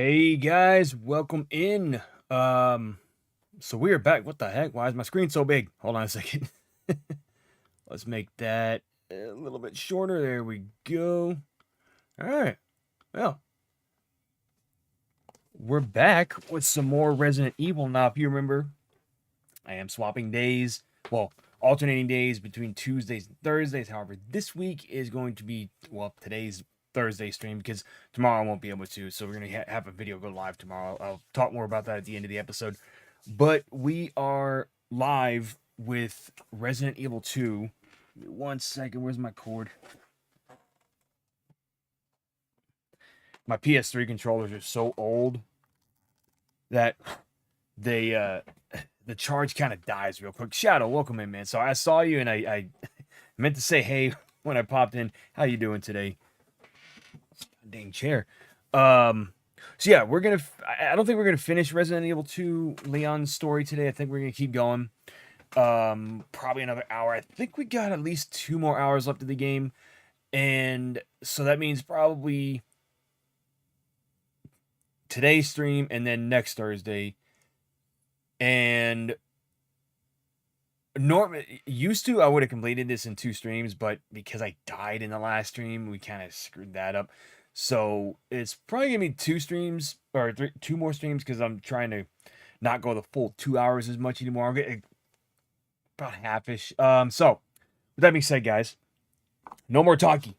Hey guys, welcome in. So we are back. What the heck? Why is my screen so big? Hold on a second. Let's make that a little bit shorter. There we go. All right. Well, we're back with some more Resident Evil. Now, if you remember, I am swapping days. Well, alternating days between Tuesdays and Thursdays. However, this week is going to be, well, today's Thursday stream because tomorrow I won't be able to. So we're going to have a video go live tomorrow. I'll talk more about that at the end of the episode. But we are live with Resident Evil 2. 1 second. Where's my cord? My PS3 controllers are so old that they the charge kind of dies real quick. Shadow, welcome in, man. So I saw you and I meant to say hey when I popped in. How you doing today? Dang chair. So yeah, we're gonna. I don't think we're gonna finish Resident Evil 2 Leon's story today. I think we're gonna keep going. Probably another hour. I think we got at least 2 more hours left of the game, and so that means probably today's stream and then next Thursday. And used to I would have completed this in 2 streams, but because I died in the last stream, we kind of screwed that up. So it's probably gonna be 2 streams or 2 more streams because I'm trying to not go the full 2 hours as much anymore. I'll get about half-ish. So with that being said, guys, no more talking.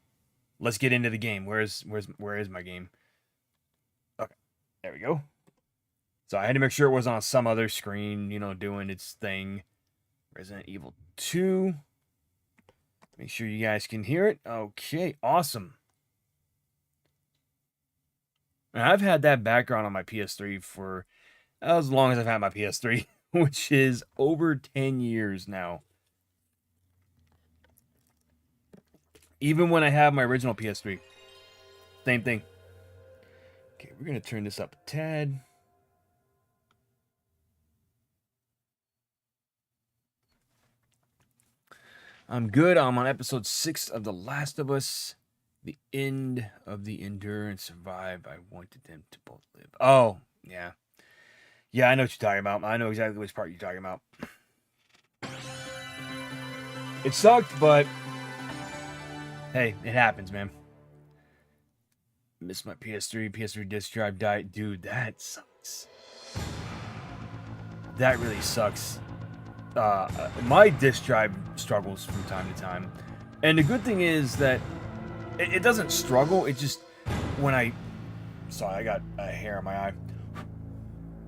Let's get into the game. Where is my game? Okay, there we go. So I had to make sure it was on some other screen, doing its thing. Resident Evil 2. Make sure you guys can hear it. Okay, awesome. And I've had that background on my PS3 for as long as I've had my PS3, which is over 10 years now. Even when I have my original PS3. Same thing. Okay, we're going to turn this up a tad. I'm good. I'm on episode 6 of The Last of Us. The end of the endure and survive. I wanted them to both live. Oh, yeah. Yeah, I know what you're talking about. I know exactly which part you're talking about. It sucked, but hey, it happens, man. Missed my PS3. PS3 disc drive died. Dude, that sucks. That really sucks. My disc drive struggles from time to time. And the good thing is that it doesn't struggle. It just, when sorry, I got a hair in my eye.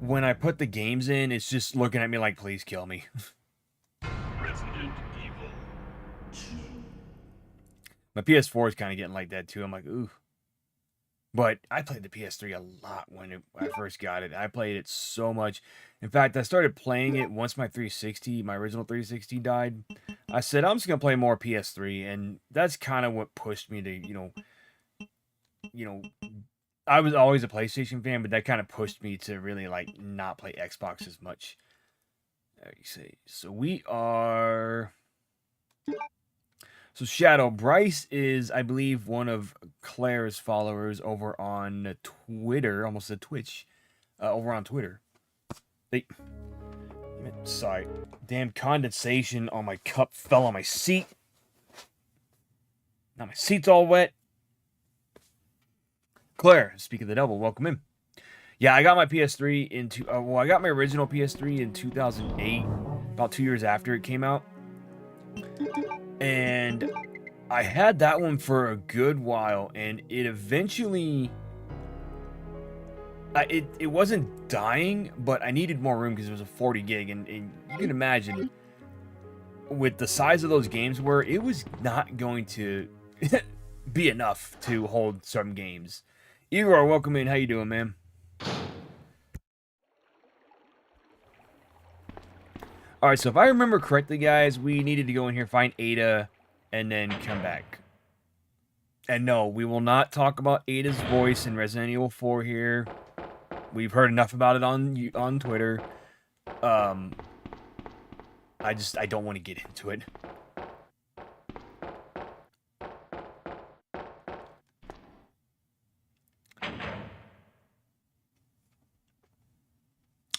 When I put the games in, it's just looking at me like, please kill me. Resident Evil 2. My PS4 is kind of getting like that too. I'm like, ooh. But I played the PS3 a lot when I first got it. I played it so much. In fact, I started playing it once my original 360 died. I said, I'm just going to play more PS3. And that's kind of what pushed me to, I was always a PlayStation fan, but that kind of pushed me to really, not play Xbox as much. There you see. So we are... So Shadow, Bryce is, I believe, one of Claire's followers over on Twitter, almost said Twitch, over on Twitter. Sorry, damn condensation on my cup fell on my seat. Now my seat's all wet. Claire, speak of the devil, welcome in. Yeah, I got my PS3 I got my original PS3 in 2008, about 2 years after it came out. And I had that one for a good while, and it eventually... It wasn't dying, but I needed more room because it was a 40 gig, and you can imagine, with the size of those games it was not going to be enough to hold some games. Igor, welcome in. How you doing, man? Alright, so if I remember correctly, guys, we needed to go in here, find Ada, and then come back. And no, we will not talk about Ada's voice in Resident Evil 4 here. We've heard enough about it on Twitter. I don't want to get into it.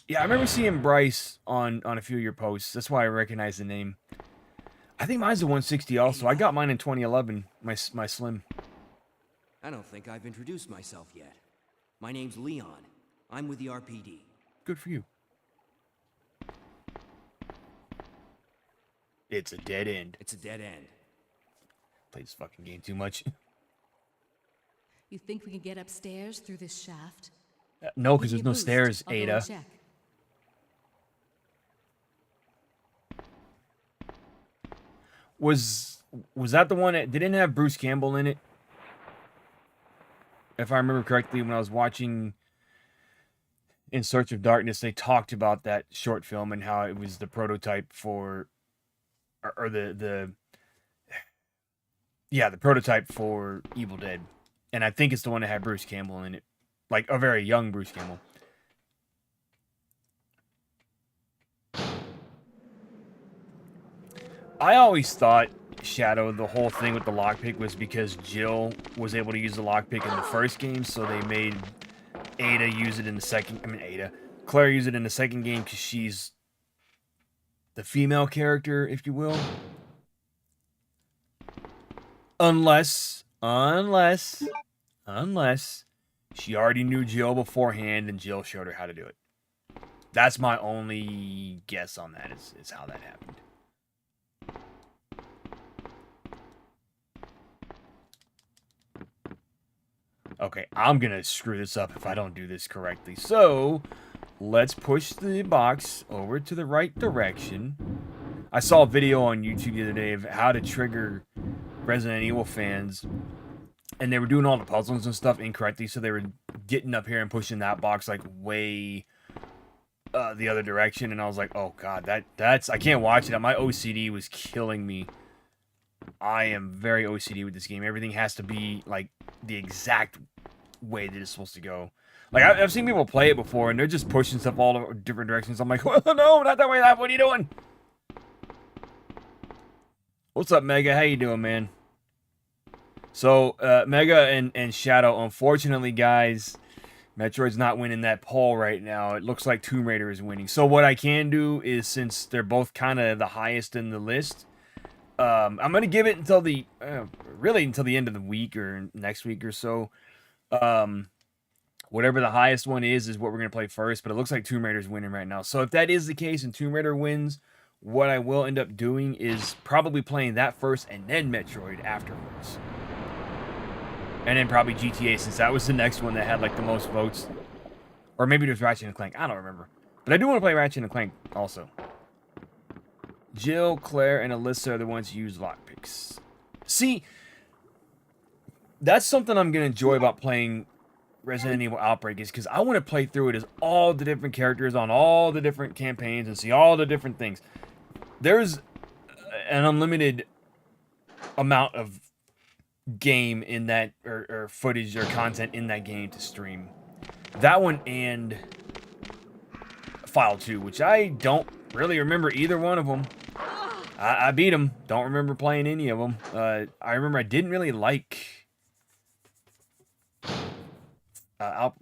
Yeah, I remember seeing Bryce on a few of your posts. That's why I recognize the name. I think mine's the 160 also. I got mine in 2011, my Slim. I don't think I've introduced myself yet. My name's Leon. I'm with the RPD. Good for you. It's a dead end. It's a dead end. Play this fucking game too much. You think we can get upstairs through this shaft? No, because Give there's me a no boost. stairs, I'll go and Ada. check. Was that the one that didn't have Bruce Campbell in it? If I remember correctly, when I was watching In Search of Darkness, they talked about that short film and how it was the prototype for, or the prototype for Evil Dead. And I think it's the one that had Bruce Campbell in it. Like, a very young Bruce Campbell. I always thought, Shadow, the whole thing with the lockpick was because Jill was able to use the lockpick in the first game, so they made Ada use it in the second... Claire use it in the second game because she's the female character, if you will. Unless she already knew Jill beforehand and Jill showed her how to do it. That's my only guess on that, is how that happened. Okay, I'm gonna screw this up if I don't do this correctly. So, let's push the box over to the right direction. I saw a video on YouTube the other day of how to trigger Resident Evil fans, and they were doing all the puzzles and stuff incorrectly, so they were getting up here and pushing that box like way the other direction, and I was like, oh god, that's I can't watch it. My OCD was killing me. I am very OCD with this game. Everything has to be like the exact way that it's supposed to go. Like, I've seen people play it before, and they're just pushing stuff all different directions. I'm like, oh, no, not that way. What are you doing? What's up, Mega? How you doing, man? So, Mega and Shadow, unfortunately, guys, Metroid's not winning that poll right now. It looks like Tomb Raider is winning. So what I can do is, since they're both kind of the highest in the list, I'm going to give it until really until the end of the week or next week or so. Whatever the highest one is what we're going to play first, but it looks like Tomb Raider's winning right now. So if that is the case and Tomb Raider wins, what I will end up doing is probably playing that first and then Metroid afterwards. And then probably GTA, since that was the next one that had like the most votes. Or maybe it was Ratchet and Clank. I don't remember. But I do want to play Ratchet and Clank also. Jill, Claire, and Alyssa are the ones who use lockpicks. See, that's something I'm going to enjoy about playing Resident Evil Outbreak, is because I want to play through it as all the different characters on all the different campaigns and see all the different things. There's an unlimited amount of game in that, or footage or content in that game to stream. That one and File 2, which I don't really remember either one of them. I beat them. Don't remember playing any of them. I remember I didn't really like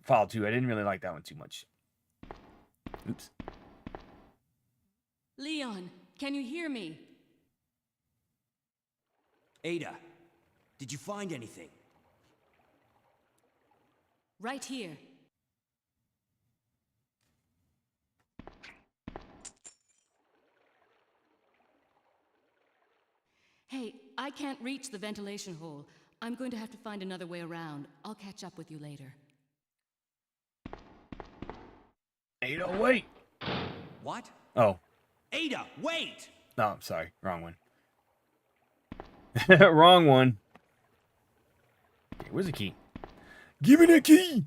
File 2. I didn't really like that one too much. Oops. Leon, can you hear me? Ada, did you find anything? Right here. Hey, I can't reach the ventilation hole. I'm going to have to find another way around. I'll catch up with you later. Ada, wait! What? Oh. Ada, wait! No, I'm sorry. Wrong one. Wrong one. Where's the key? Give me the key!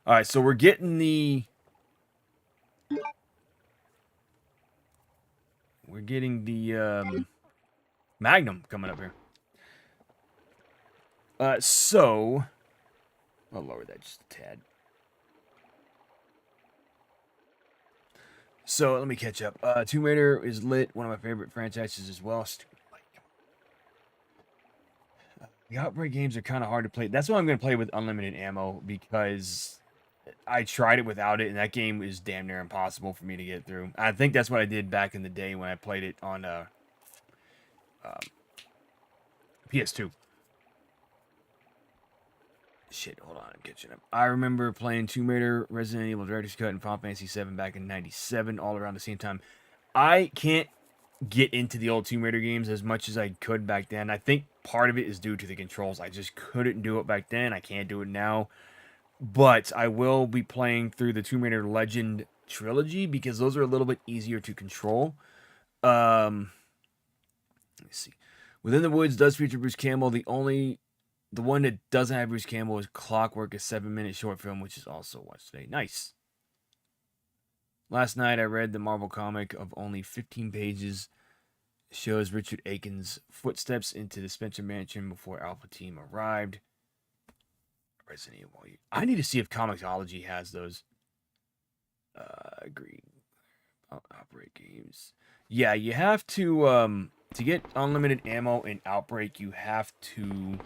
Alright, so we're getting the... We're getting the, Magnum coming up here. So... I'll lower that just a tad. So, let me catch up. Tomb Raider is lit. One of my favorite franchises as well. Stupid light. The Outbreak games are kind of hard to play. That's why I'm going to play with unlimited ammo, because I tried it without it, and that game is damn near impossible for me to get through. I think that's what I did back in the day when I played it on PS2. Shit, hold on, I'm catching up. I remember playing Tomb Raider, Resident Evil Director's Cut, and Final Fantasy VII back in '97, all around the same time. I can't get into the old Tomb Raider games as much as I could back then. I think part of it is due to the controls. I just couldn't do it back then. I can't do it now. But I will be playing through the Tomb Raider Legend trilogy because those are a little bit easier to control. Let me see. Within the Woods does feature Bruce Campbell. The one that doesn't have Bruce Campbell is Clockwork, a 7-minute short film, which is also watched today. Nice. Last night I read the Marvel comic of only 15 pages. Shows Richard Aiken's footsteps into the Spencer Mansion before Alpha Team arrived. Resident Evil. I need to see if Comixology has those. Agreed. Outbreak games. Yeah, you have to get unlimited ammo in Outbreak, you have to,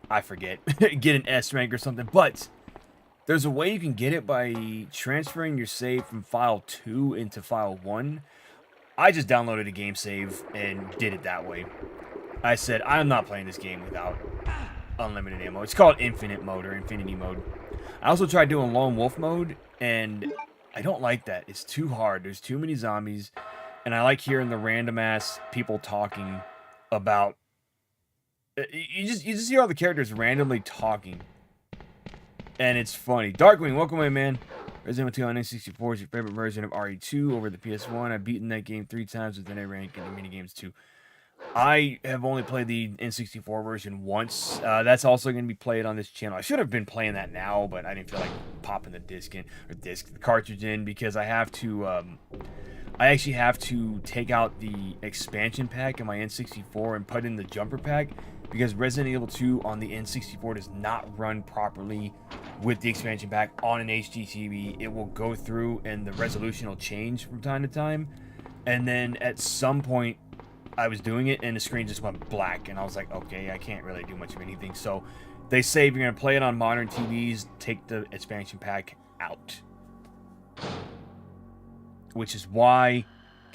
I forget, get an S rank or something, but there's a way you can get it by transferring your save from file 2 into file 1. I just downloaded a game save and did it that way. I said, I'm not playing this game without unlimited ammo. It's called Infinite Mode or Infinity Mode. I also tried doing Lone Wolf Mode, and I don't like that. It's too hard. There's too many zombies, and I like hearing the random-ass people talking about... You just hear all the characters randomly talking, and it's funny. Darkwing, welcome in, man. Resident Evil 2 on N64 is your favorite version of RE2 over the PS1. I've beaten that game 3 times with an rank in the minigames too. I have only played the N64 version once. That's also going to be played on this channel. I should have been playing that now, but I didn't feel like popping the the cartridge in, because I have to, I actually have to take out the expansion pack in my N64 and put in the jumper pack, because Resident Evil 2 on the N64 does not run properly with the expansion pack on an HD TV. It will go through and the resolution will change from time to time, and then at some point I was doing it and the screen just went black, and I was like, okay, I can't really do much of anything. So they say if you're going to play it on modern TVs, take the expansion pack out. Which is why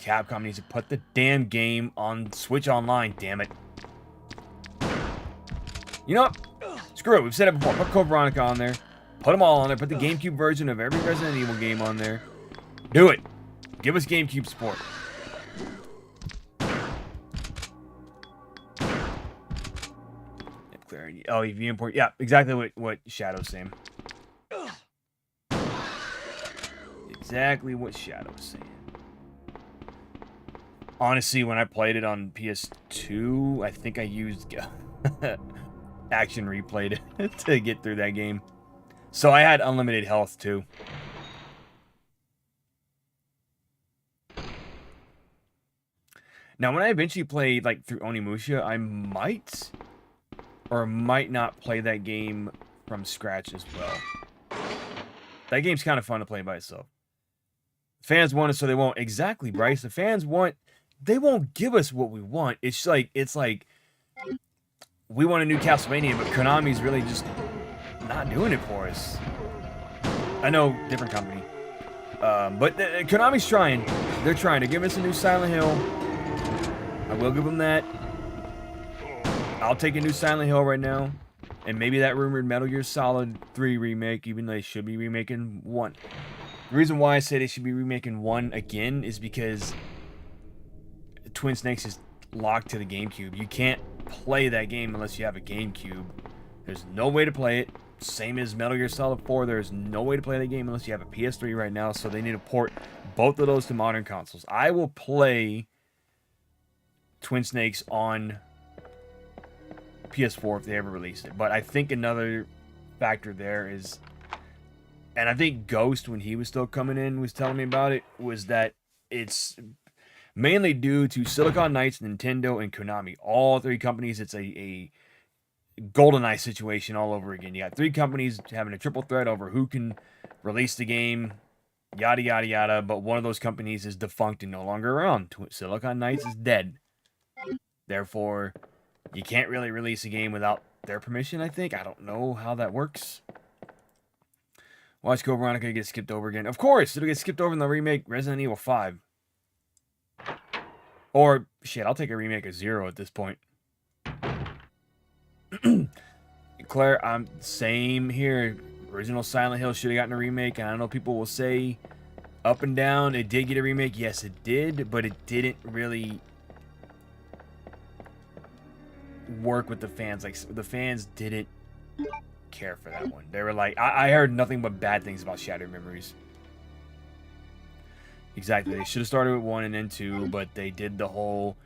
Capcom needs to put the damn game on Switch Online, damn it. You know what? Screw it, we've said it before. Put Code Veronica on there. Put them all on there. Put the GameCube version of every Resident Evil game on there. Do it. Give us GameCube support. Oh, if you import, yeah, exactly what Shadow's saying. Exactly what Shadow's saying. Honestly, when I played it on PS2, I think I used Action Replay to get through that game. So I had unlimited health too. Now, when I eventually play like through Onimusha, I might or might not play that game from scratch as well. That game's kind of fun to play by itself. Fans want it, so they won't. Exactly, Bryce. The fans want... They won't give us what we want. It's like we want a new Castlevania, but Konami's really just not doing it for us. I know, different company. But Konami's trying. They're trying to give us a new Silent Hill. I will give them that. I'll take a new Silent Hill right now. And maybe that rumored Metal Gear Solid 3 remake, even though they should be remaking 1. The reason why I say they should be remaking 1 again is because Twin Snakes is locked to the GameCube. You can't play that game unless you have a GameCube. There's no way to play it. Same as Metal Gear Solid 4. There's no way to play the game unless you have a PS3 right now, so they need to port both of those to modern consoles. I will play Twin Snakes on PS4 if they ever release it. But I think another factor there is, and I think Ghost, when he was still coming in, was telling me about it, was that it's mainly due to Silicon Knights, Nintendo, and Konami. All 3 companies, it's a GoldenEye situation all over again. You got 3 companies having a triple threat over who can release the game, yada, yada, yada, but one of those companies is defunct and no longer around. Silicon Knights is dead. Therefore, you can't really release a game without their permission, I think. I don't know how that works. Watch Code Veronica get skipped over again. Of course, it'll get skipped over in the remake Resident Evil 5. Or, shit, I'll take a remake of 0 at this point. Claire, I'm same here. Original Silent Hill should have gotten a remake, and I know people will say up and down, it did get a remake. Yes, it did, but it didn't really work with the fans. Like, the fans didn't care for that one. They were like, I heard nothing but bad things about Shattered Memories. Exactly. They should have started with 1 and then 2, but they did the whole...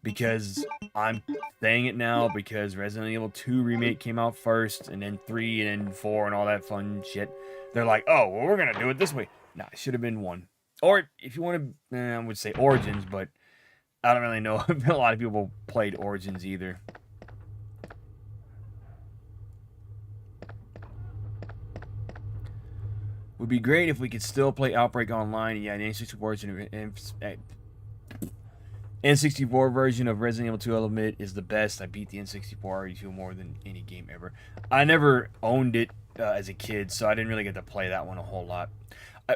Because I'm saying it now, because Resident Evil 2 Remake came out first, and then 3, and then 4, and all that fun shit. They're like, oh, well, we're going to do it this way. Nah, it should have been 1. Or, if you want to, I would say Origins, but I don't really know if a lot of people played Origins either. Would be great if we could still play Outbreak online. Yeah, the N64 version of Resident Evil 2, I'll admit, is the best. I beat the N64 RE2 more than any game ever. I never owned it as a kid, so I didn't really get to play that one a whole lot.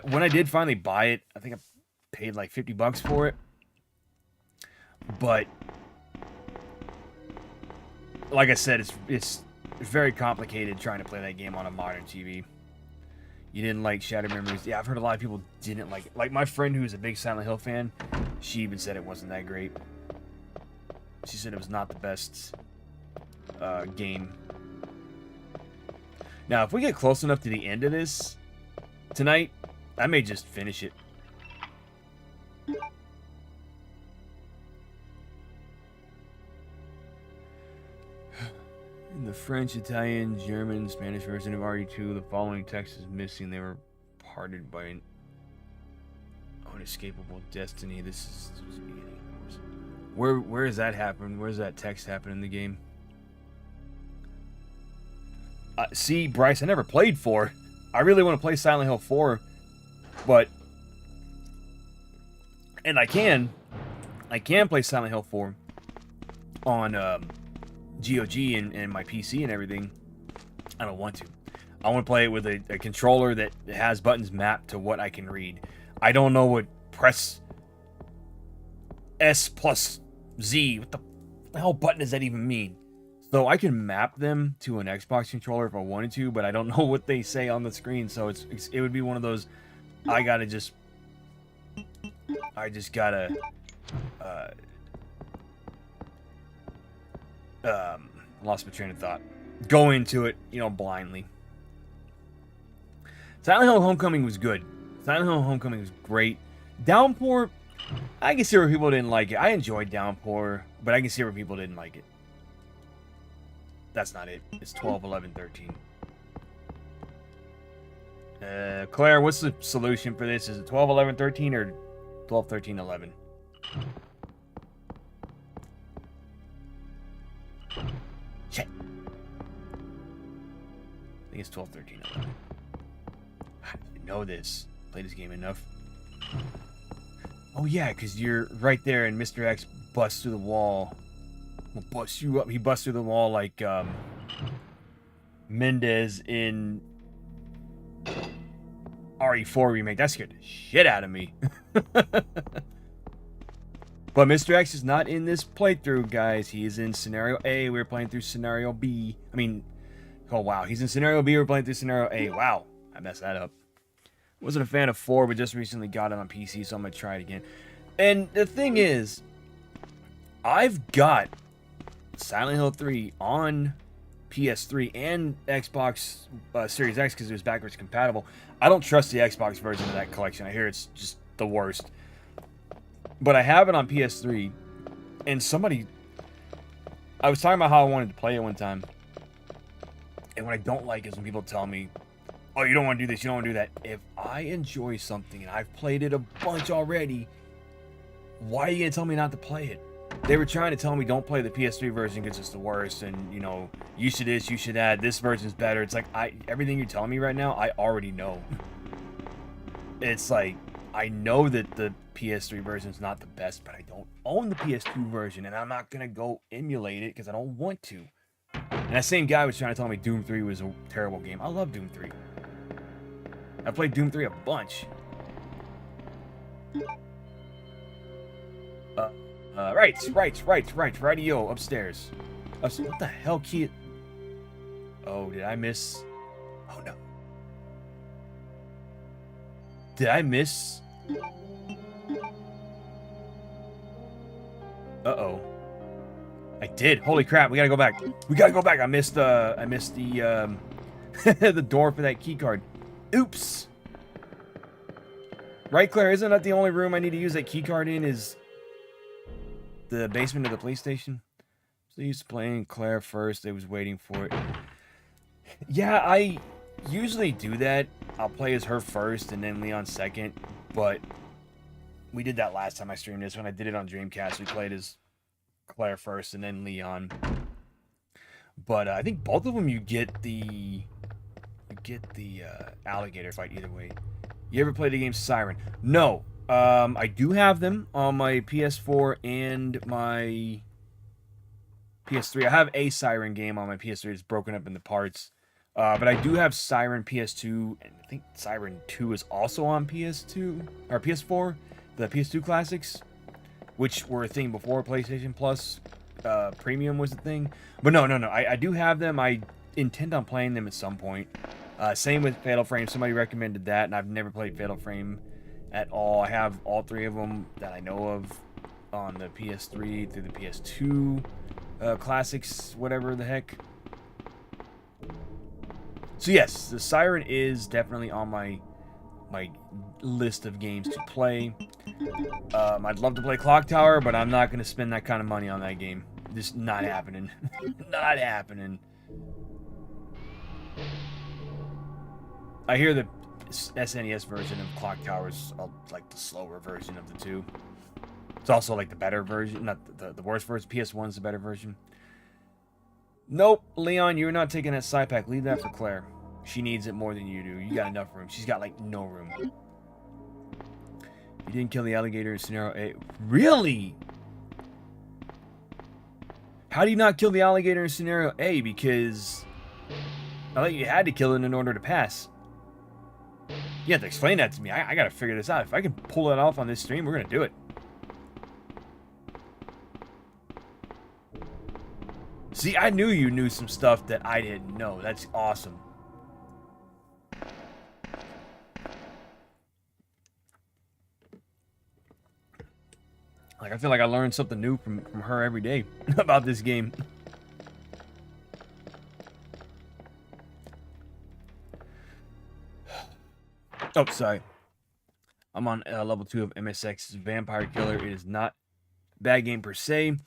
When I did finally buy it, I think I paid like $50 for it. But like I said, it's very complicated trying to play that game on a modern TV. You didn't like Shattered Memories. Yeah, I've heard a lot of people didn't like it. Like my friend who's a big Silent Hill fan, she even said it wasn't that great. She said it was not the best game. Now, if we get close enough to the end of this tonight, I may just finish it. In the French, Italian, German, Spanish version of RE2, the following text is missing. They were parted by an unescapable destiny. This is the beginning. Where does that happen? Where does that text happen in the game? See, Bryce, I never played 4. I really want to play Silent Hill 4, but and I can play Silent Hill 4 on GOG and my PC and everything. I don't want to. I want to play it with a controller that has buttons mapped to what I can read. I don't know what press S plus Z. What the hell button does that even mean? So I can map them to an Xbox controller if I wanted to, but I don't know what they say on the screen. So it would be one of those. I just gotta. Lost my train of thought. Go into it, blindly. Silent Hill Homecoming was good. Silent Hill Homecoming was great. Downpour, I can see where people didn't like it. I enjoyed Downpour, but I can see where people didn't like it. That's not it. It's 12, 11, 13. Claire, what's the solution for this? Is it 12, 11, 13 or 12, 13, 11? Shit. I think it's 12, 13, 11. I didn't know this. Played this game enough. Oh yeah, because you're right there and Mr. X busts through the wall. Will bust you up. He busts through the wall like Mendez in RE4 remake. That scared the shit out of me. But Mr. X is not in this playthrough, guys. He is in Scenario A. We're playing through Scenario B. Oh wow. He's in Scenario B. We're playing through Scenario A. Wow. I messed that up. Wasn't a fan of 4, but just recently got it on PC, so I'm going to try it again. And the thing is, I've got Silent Hill 3 on PS3 and Xbox Series X because it was backwards compatible. I don't trust the Xbox version of that collection. I hear it's just the worst. But I have it on PS3, and I was talking about how I wanted to play it one time, and what I don't like is when people tell me, oh, you don't want to do this, you don't want to do that. If I enjoy something, and I've played it a bunch already, why are you going to tell me not to play it? They were trying to tell me don't play the PS3 version because it's the worst, and, you should this, you should that, this version's better. It's like, everything you're telling me right now, I already know. It's like, I know that the PS3 version is not the best, but I don't own the PS2 version, and I'm not going to go emulate it because I don't want to. And that same guy was trying to tell me Doom 3 was a terrible game. I love Doom 3. I played Doom 3 a bunch. Right. Radio, upstairs. What the hell, key? Oh, did I miss? Oh, no. Did I miss? Uh-oh. I did. Holy crap, we gotta go back. I missed the the door for that key card. Oops. Right, Claire, isn't that the only room I need to use that key card in is the basement of the police station? So he's playing Claire first. I was waiting for it. Yeah, I usually do that. I'll play as her first and then Leon second. But we did that last time I streamed this. When I did it on Dreamcast, we played as Claire first and then Leon. But I think both of them you get the alligator fight either way. You ever played the game Siren? No. I do have them on my PS4 and my PS3. I have a Siren game on my PS3. It's broken up into parts. But I do have Siren PS2, and I think Siren 2 is also on PS2 or PS4. The PS2 classics, which were a thing before PlayStation Plus Premium was a thing. But no. I do have them. I intend on playing them at some point. Same with Fatal Frame. Somebody recommended that, and I've never played Fatal Frame at all. I have all three of them that I know of on the PS3 through the PS2 classics, whatever the heck. So yes, the Siren is definitely on my list of games to play. I'd love to play Clock Tower, but I'm not going to spend that kind of money on that game. Just not happening. Not happening. I hear the SNES version of Clock Tower is like the slower version of the two. It's also like the better version, not the worst version. PS1's the better version. Nope, Leon, you're not taking that side pack. Leave that for Claire. She needs it more than you do. You got enough room. She's got like no room. You didn't kill the alligator in scenario A. Really? How do you not kill the alligator in scenario A? Because I thought you had to kill it in order to pass. You have to explain that to me. I gotta figure this out. If I can pull it off on this stream, we're gonna do it. See, I knew you knew some stuff that I didn't know. That's awesome. Like, I feel like I learned something new from her every day about this game. Oh, sorry. I'm on level 2 of MSX's Vampire Killer. It is not a bad game per se,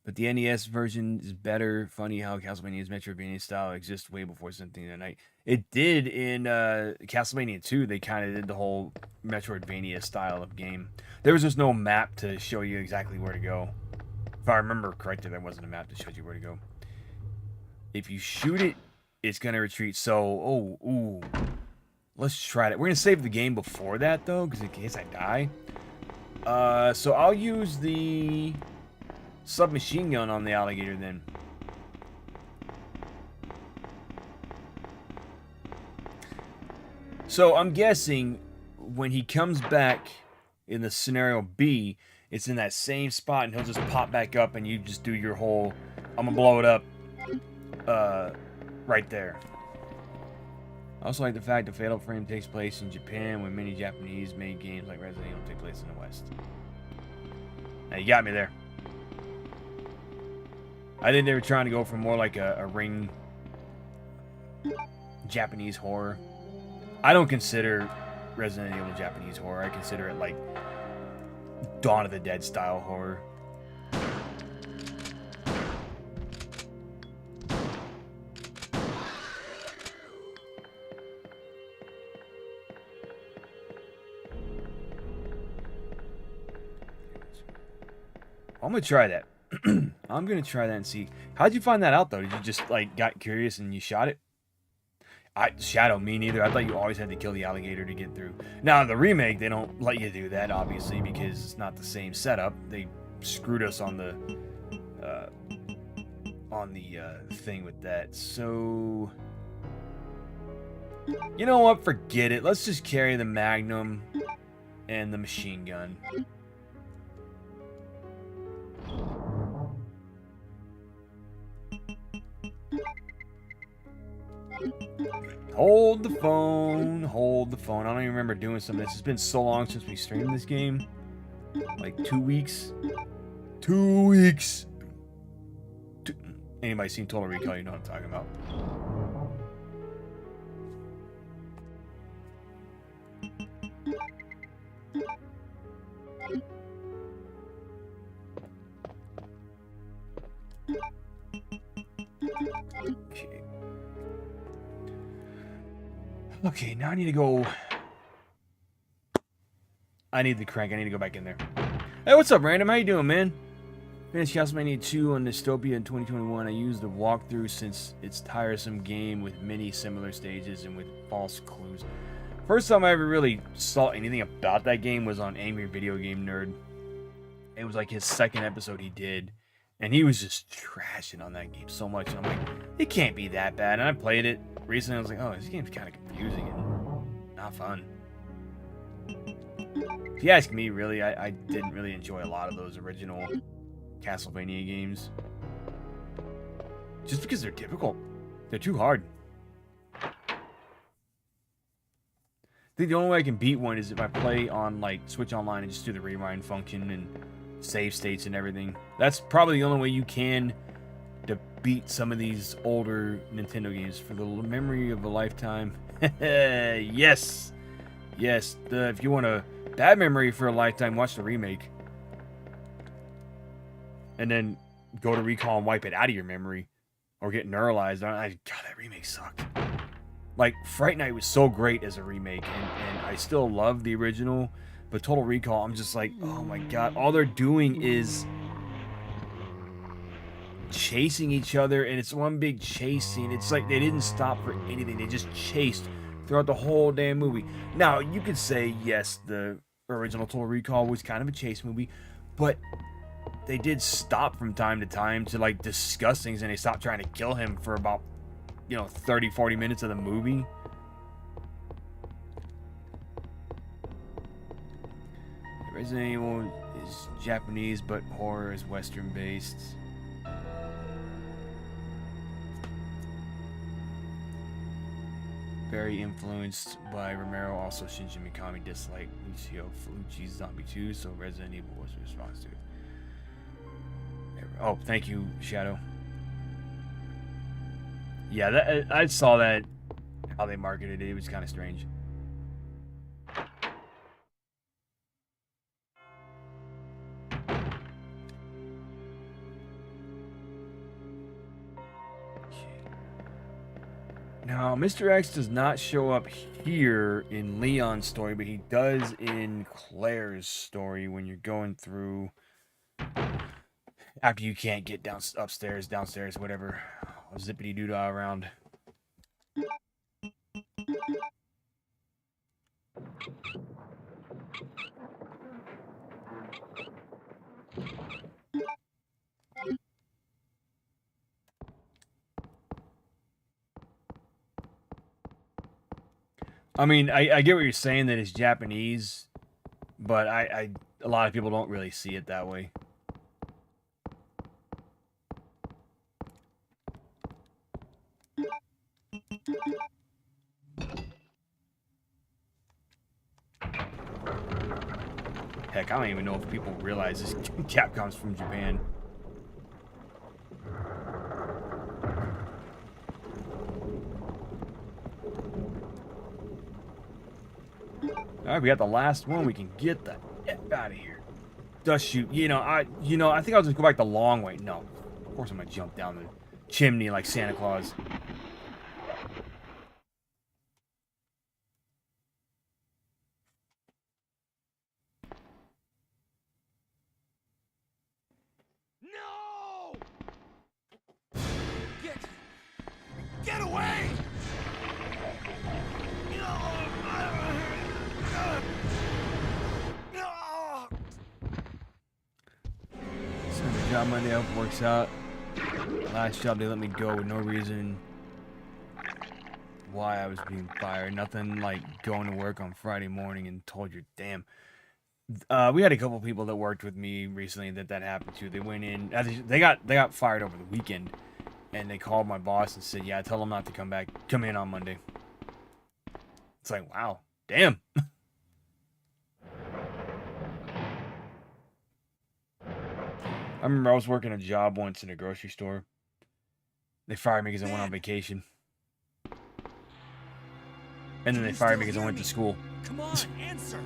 but the NES version is better. Funny how Castlevania's Metroidvania style exists way before Symphony of the Night. It did in Castlevania 2. They kind of did the whole Metroidvania style of game. There was just no map to show you exactly where to go. If I remember correctly, there wasn't a map that showed you where to go. If you shoot it, it's going to retreat. So, let's try it. We're going to save the game before that, though, because in case I die. So I'll use the submachine gun on the alligator then. So I'm guessing when he comes back in the scenario B, it's in that same spot, and he'll just pop back up, and you just do your whole, I'm gonna blow it up, right there. I also like the fact that Fatal Frame takes place in Japan, when many Japanese-made games like Resident Evil take place in the West. Now, you got me there. I think they were trying to go for more like a ring Japanese horror. I don't consider Resident Evil Japanese horror. I consider it like Dawn of the Dead style horror. I'm gonna try that. I'm gonna try that and see. How'd you find that out though? Did you just like got curious and you shot it? Shadow, me neither. I thought you always had to kill the alligator to get through. Now, in the remake, they don't let you do that, obviously, because it's not the same setup. They screwed us on the on the thing with that. So, you know what? Forget it. Let's just carry the Magnum and the machine gun. Hold the phone. Hold the phone. I don't even remember doing some of this. It's been so long since we streamed this game. Like 2 weeks. 2 weeks. Anybody seen Total Recall, you know what I'm talking about. Okay. Okay, now I need to go. I need the crank. I need to go back in there. Hey, what's up, Random? How you doing, man? Finished Castlevania 2 on Dystopia in 2021. I used the walkthrough since it's a tiresome game with many similar stages and with false clues. First time I ever really saw anything about that game was on Angry Video Game Nerd. It was like his second episode he did, and he was just trashing on that game so much. And I'm like, it can't be that bad. And I played it recently. I was like, oh, this game's kind of confusing and not fun. If you ask me, really, I didn't really enjoy a lot of those original Castlevania games. Just because they're difficult. They're too hard. I think the only way I can beat one is if I play on, like, Switch Online and just do the rewind function and save states and everything. That's probably the only way you can to beat some of these older Nintendo games. For the memory of a lifetime. Yes! Yes, if you want a bad memory for a lifetime, watch the remake. And then go to Recall and wipe it out of your memory. Or get neuralized. God, that remake sucked. Like, Fright Night was so great as a remake. And I still love the original. But Total Recall, I'm just like, oh my god. All they're doing is chasing each other. And it's one big chase scene. It's like they didn't stop for anything. They just chased throughout the whole damn movie. Now, you could say, yes, the original Total Recall was kind of a chase movie. But they did stop from time to time to, like, discuss things, and they stopped trying to kill him for about, 30, 40 minutes of the movie. Resident Evil is Japanese, but horror is Western based. Very influenced by Romero. Also, Shinji Mikami disliked Lucio Fulci's Zombie 2, so Resident Evil was a response to it. Oh, thank you, Shadow. Yeah, I saw that, how they marketed it. It was kind of strange. Now, Mr. X does not show up here in Leon's story, but he does in Claire's story when you're going through... After you can't get upstairs, downstairs, whatever. Zippity-doo-dah around. I mean, I get what you're saying, that it's Japanese, but a lot of people don't really see it that way. Heck, I don't even know if people realize this Capcom's from Japan. Alright, we got the last one. We can get the F out of here. Dust chute. I think I'll just go back the long way. No. Of course I'm gonna jump down the chimney like Santa Claus. Get away! So the job Monday, I hope it works out. Last job, they let me go with no reason why I was being fired. Nothing like going to work on Friday morning and told you, damn. We had a couple people that worked with me recently that happened to. They went in, they got fired over the weekend, and they called my boss and said, yeah, tell them not to come in on Monday. It's like, wow, damn. I remember I was working a job once in a grocery store. They fired me because I went on vacation. And then they fired me because I went to school. Come on, answer!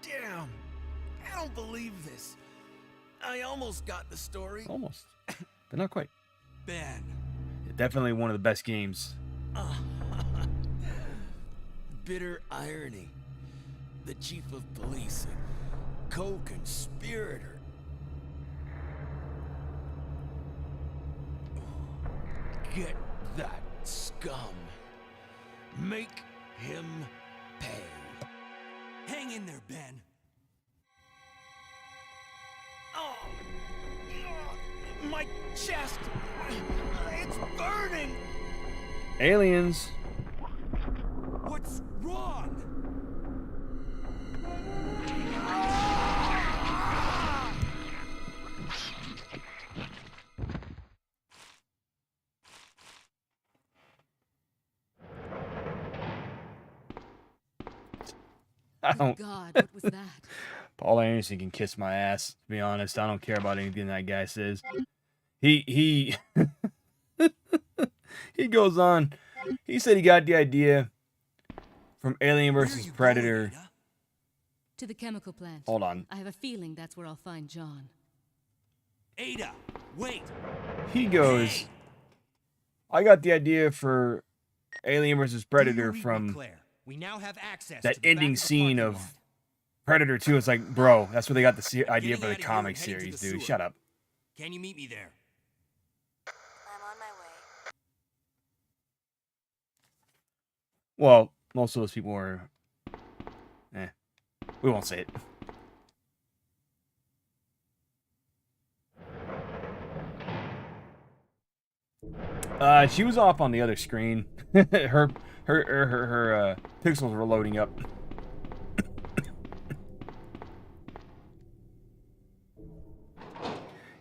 Damn! I don't believe this. I almost got the story. Almost. But not quite. Ben. Definitely one of the best games. Bitter irony. The chief of police, a co-conspirator. Get that scum. Make him pay. Hang in there, Ben. Oh, my chest. It's burning. Aliens. What's wrong? I don't. God, what was that? Paul Anderson can kiss my ass. To be honest, I don't care about anything that guy says. He he goes on. He said he got the idea from Alien vs. Predator. To the chemical plant. Hold on. I have a feeling that's where I'll find John. Ada, wait. He goes, I got the idea for Alien vs. Predator from We now have access that to the ending Oh, back of the scene parking of lot. Predator 2. It's like, bro, that's where they got the idea Getting for the out of here comic and heading to series, the dude. sewer. Shut up. Can you meet me there? I'm on my way. Well, most of those people were... We won't say it. She was off on the other screen. her pixels were loading up.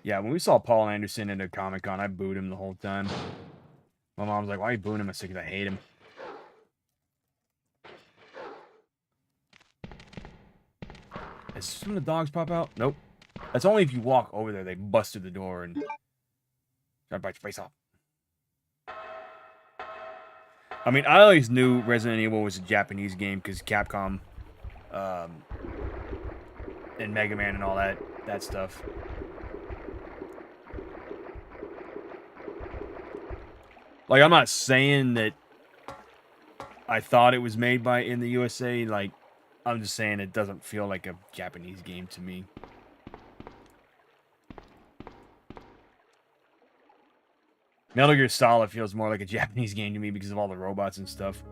Yeah, when we saw Paul Anderson at a Comic-Con, I booed him the whole time. My mom was like, why are you booing him? I said, because I hate him. Is some of the dogs pop out? Nope. That's only if you walk over there. They bust through the door and try to bite your face off. I mean, I always knew Resident Evil was a Japanese game because Capcom and Mega Man and all that stuff. Like, I'm not saying that I thought it was made in the USA. Like, I'm just saying it doesn't feel like a Japanese game to me. Metal Gear Solid feels more like a Japanese game to me because of all the robots and stuff.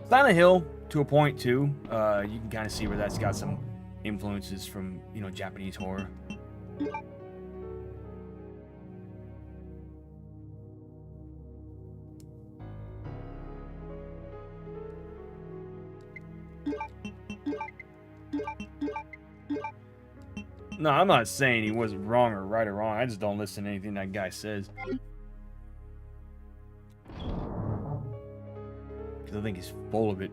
Silent Hill, to a point, too. You can kind of see where that's got some influences from, Japanese horror. No, I'm not saying he wasn't wrong or right or wrong. I just don't listen to anything that guy says. Because I think he's full of it.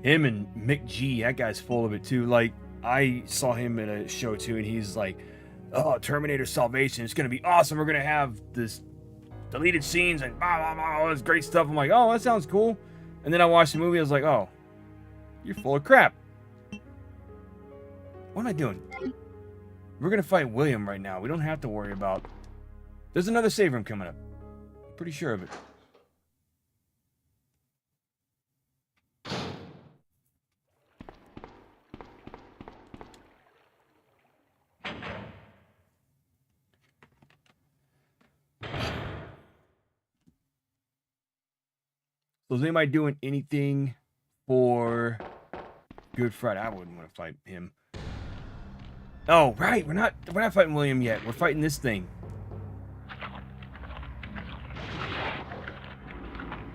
Him and Mick G, that guy's full of it too. Like, I saw him at a show too, and he's like, oh, Terminator Salvation, it's going to be awesome. We're going to have this deleted scenes and blah, blah, blah, all this great stuff. I'm like, oh, that sounds cool. And then I watched the movie, I was like, oh, you're full of crap. What am I doing? We're going to fight William right now. We don't have to worry about... There's another save room coming up. Pretty sure of it. So is anybody doing anything for Good Friday? I wouldn't want to fight him. Oh, right. We're not fighting William yet. We're fighting this thing.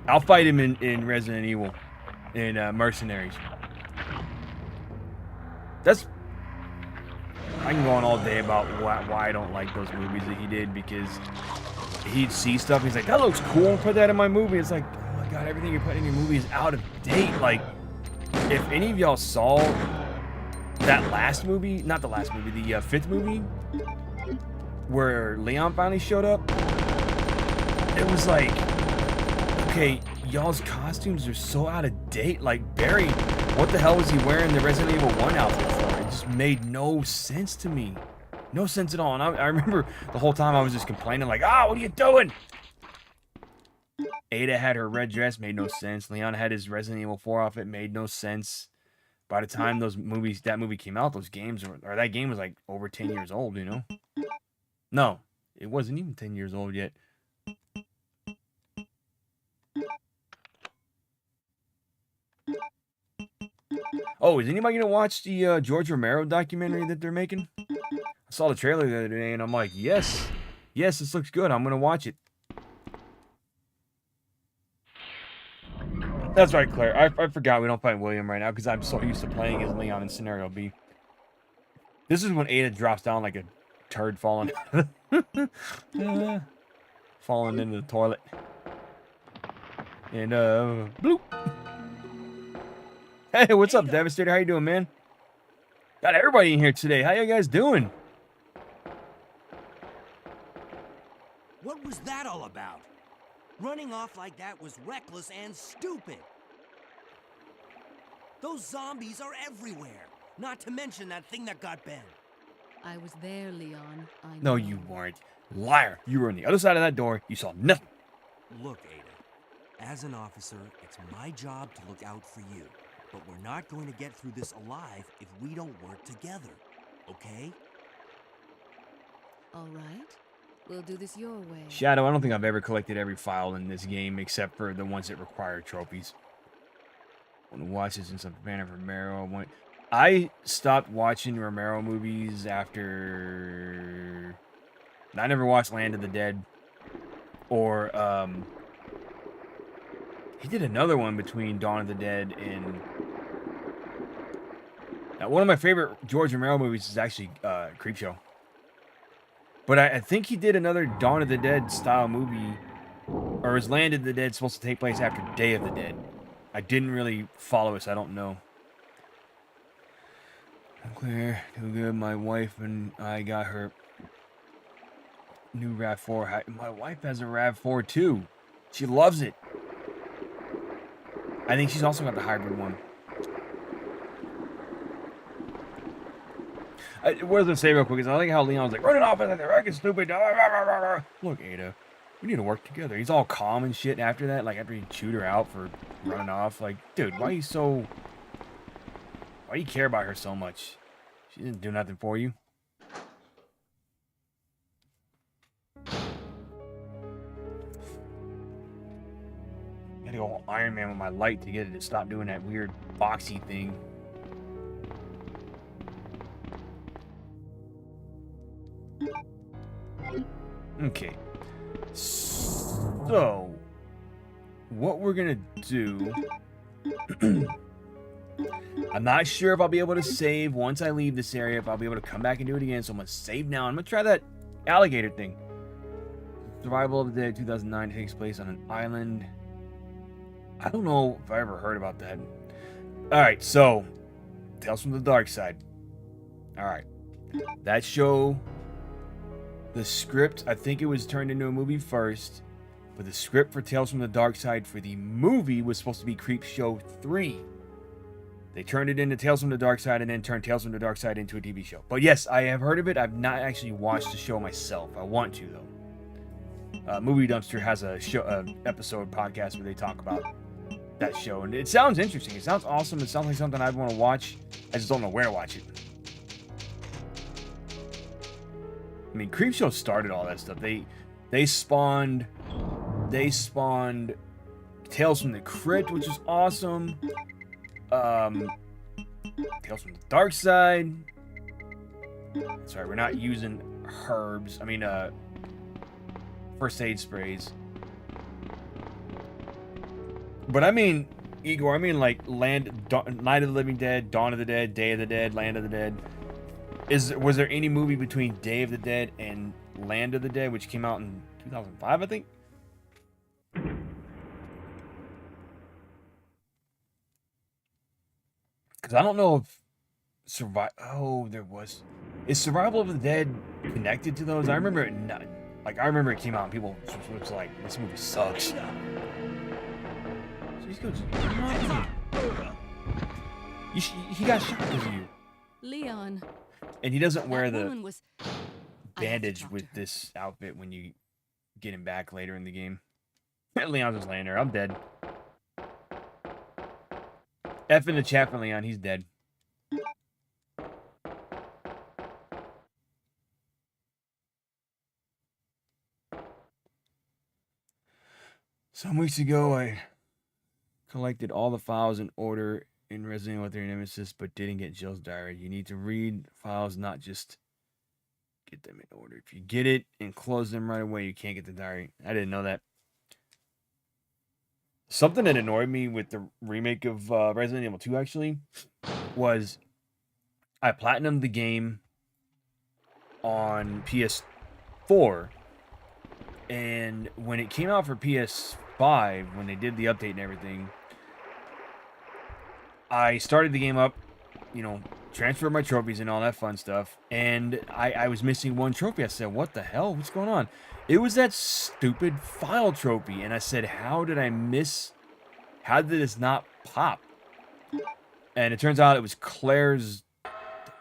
I'll fight him in Resident Evil, in Mercenaries. I can go on all day about why I don't like those movies that he did, because he'd see stuff and he's like, that looks cool, and put that in my movie. It's like, oh my god, everything you put in your movie is out of date. Like, if any of y'all saw that last movie, not the last movie, the fifth movie, where Leon finally showed up, it was like, okay, y'all's costumes are so out of date. Like, Barry, what the hell was he wearing the Resident Evil 1 outfit for? It just made no sense to me. No sense at all. And I remember the whole time I was just complaining, like, what are you doing? Ada had her red dress, made no sense. Leon had his Resident Evil 4 outfit, made no sense. By the time that movie came out, those games or that game was like over 10 years old, you know? No, it wasn't even 10 years old yet. Oh, is anybody gonna watch the George Romero documentary that they're making? I saw the trailer the other day and I'm like, yes, this looks good. I'm gonna watch it. That's right, Claire. I forgot we don't fight William right now because I'm so used to playing as Leon in Scenario B. This is when Ada drops down like a turd falling, falling into the toilet. And bloop. Hey, what's up, Devastator? How you doing, man? Got everybody in here today. How you guys doing? What was that all about? Running off like that was reckless and stupid. Those zombies are everywhere. Not to mention that thing that got Ben. I was there, Leon. I No, know. you weren't. Liar. You were on the other side of that door. You saw nothing. Look, Ada. As an officer, it's my job to look out for you. But we're not going to get through this alive if we don't work together. Okay? All right. We'll do this your way. Shadow, I don't think I've ever collected every file in this game except for the ones that require trophies. I want to watch this since I'm a fan of Romero. I stopped watching Romero movies after... I never watched Land of the Dead. Or, he did another one between Dawn of the Dead and... one of my favorite George Romero movies is actually Creepshow. But I think he did another Dawn of the Dead style movie. Or is Land of the Dead supposed to take place after Day of the Dead? I didn't really follow it, so I don't know. Clear, too good. My wife and I got her new RAV4. My wife has a RAV4 too. She loves it. I think she's also got the hybrid one. What does it say real quick? Is I like how Leon's like, running off and they're acting stupid. Look, Ada, we need to work together. He's all calm and shit after that. Like, after he chewed her out for running off. Like, dude, why do you care about her so much? She didn't do nothing for you. Gotta go all Iron Man with my light to get it to stop doing that weird boxy thing. Okay. So, what we're gonna do... I'm not sure if I'll be able to save once I leave this area, if I'll be able to come back and do it again, so I'm gonna save now. I'm gonna try that alligator thing. Survival of the Dead 2009 takes place on an island. I don't know if I ever heard about that. Alright, so, Tales from the Dark Side. Alright. That show, the script, I think it was turned into a movie first, but the script for Tales from the Dark Side for the movie was supposed to be Creepshow 3. They turned it into Tales from the Dark Side and then turned Tales from the Dark Side into a TV show. But yes, I have heard of it. I've not actually watched the show myself. I want to, though. Movie Dumpster has a episode podcast where they talk about that show. And it sounds interesting. It sounds awesome. It sounds like something I'd want to watch. I just don't know where to watch it. I mean, Creepshow started all that stuff. They spawned Tales from the Crypt, which is awesome. Tales from the Dark Side. Sorry, we're not using herbs. I mean, first aid sprays. But I mean, Igor, I mean like Night of the Living Dead, Dawn of the Dead, Day of the Dead, Land of the Dead. Was there any movie between Day of the Dead and Land of the Dead, which came out in 2005, I think? Because I don't know if Oh, there was. Is Survival of the Dead connected to those? I remember it not. Like, I remember it came out and people was like, this movie sucks. So he goes, he got shot because of you. Leon. And he doesn't wear That the woman was... I have to bandage talk with to her. this outfit when you get him back later in the game. And Leon's just laying there. I'm dead. F in the chat for Leon. He's dead. Some weeks ago, I collected all the files in order in Resident Evil 3 Nemesis, but didn't get Jill's diary. You need to read files, not just get them in order. If you get it and close them right away, you can't get the diary. I didn't know that. Something that annoyed me with the remake of Resident Evil 2, actually, was I platinumed the game on PS4, and when it came out for PS5, when they did the update and everything, I started the game up, you know, transferred my trophies and all that fun stuff, and I was missing one trophy. I said, what the hell? What's going on? It was that stupid file trophy, and I said, how did this not pop? And it turns out it was Claire's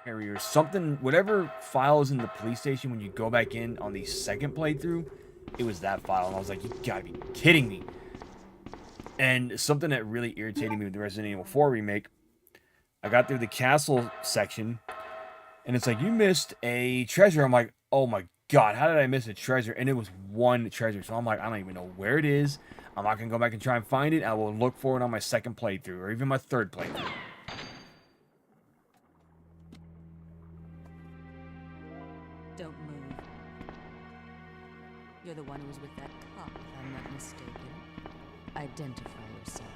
diary or something, whatever file is in the police station when you go back in on the second playthrough, it was that file, and I was like, you gotta be kidding me. And something that really irritated me with the Resident Evil 4 remake, I got through the castle section, and it's like, you missed a treasure. I'm like, oh my god, how did I miss a treasure? And it was one treasure, so I'm like, I don't even know where it is. I'm not gonna go back and try and find it. I will look for it on my second playthrough, or even my third playthrough. Don't move. You're the one who was with that cop, if I'm not mistaken. Identify yourself.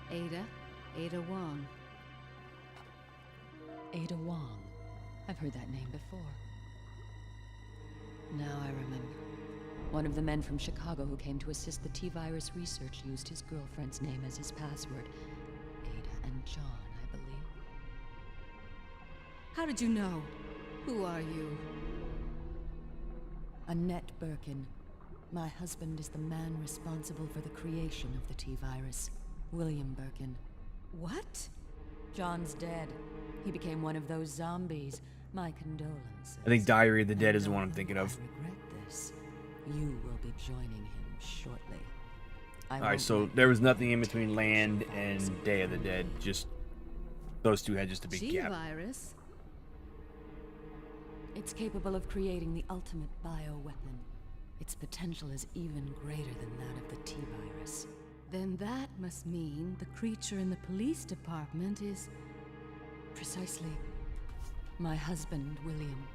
Ada Wong. Ada Wong. I've heard that name before. Now I remember. One of the men from Chicago who came to assist the T-virus research used his girlfriend's name as his password. Ada and John, I believe. How did you know? Who are you? Annette Birkin. My husband is the man responsible for the creation of the T-virus. William Birkin. What? John's dead. He became one of those zombies. My condolences. I think Diary of the Dead And is the one I'm although thinking of. I regret this. You will be joining him shortly. Alright, so there was nothing in between Land and Day of the Dead. Just those two had just a big gap. G-virus? It's capable of creating the ultimate bioweapon. Its potential is even greater than that of the T-virus. Then that must mean the creature in the police department is... Precisely. My husband, William.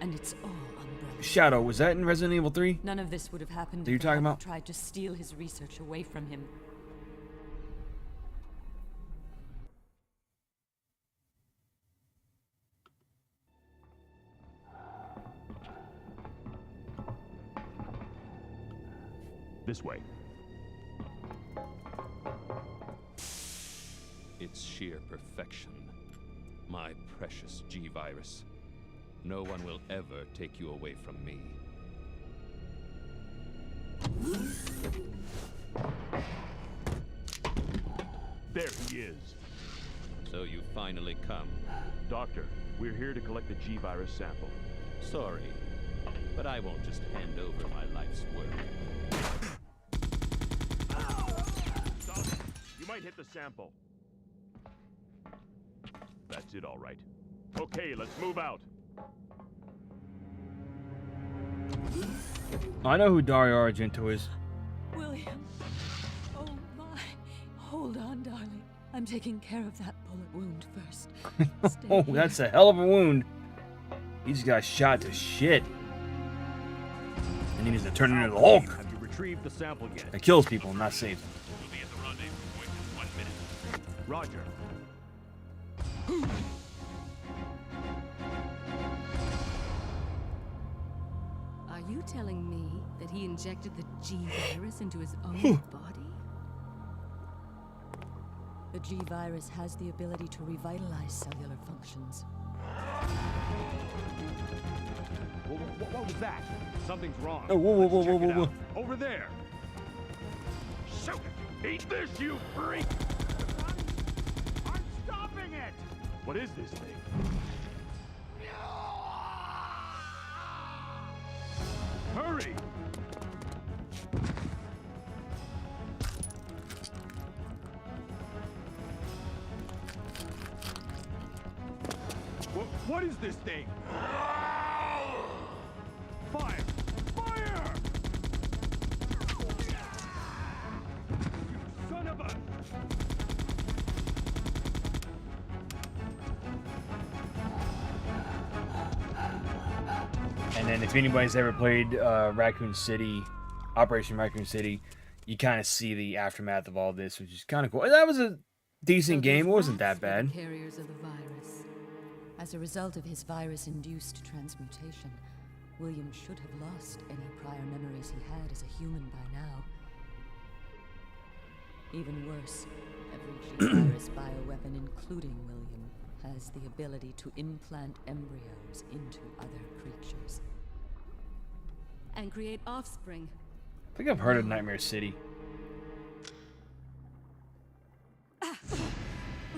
And it's all Umbrella. Shadow, was that in Resident Evil 3? None of this would have happened That you're if talking I about? tried to steal his research away from him. This way. It's sheer perfection. My precious G-virus. No one will ever take you away from me. There he is. So you finally come. Doctor, we're here to collect the G-virus sample. Sorry, but I won't just hand over my life's work. Stop it. You might hit the sample. That's it, all right. Okay, let's move out. I know who Dario Argento is. William! Oh my! Hold on, darling. I'm taking care of that bullet wound first. Oh, that's a hell of a wound. He just got shot to shit. And he needs to turn into the Hulk. Have you retrieved the sample yet? That kills people, not saves them. We'll be at the rendezvous point in 1 minute. Roger. Are you telling me that he injected the G virus into his own body? The G virus has the ability to revitalize cellular functions. What was that? Something's wrong. Oh, whoa, whoa, Let's whoa, check whoa, it whoa, out. Over there. Shoot it! Eat this, you freak! I'm stopping it! What is this thing? Hurry! What is this thing? Fire! Fire! You son of a... And then if anybody's ever played Raccoon City, Operation Raccoon City, you kind of see the aftermath of all this, which is kind of cool. That was a decent game. It wasn't that bad. Carriers of the virus. As a result of his virus-induced transmutation, William should have lost any prior memories he had as a human by now. Even worse, every G-virus bioweapon, including William, has the ability to implant embryos into other creatures. And create offspring. I think I've heard of Nightmare City.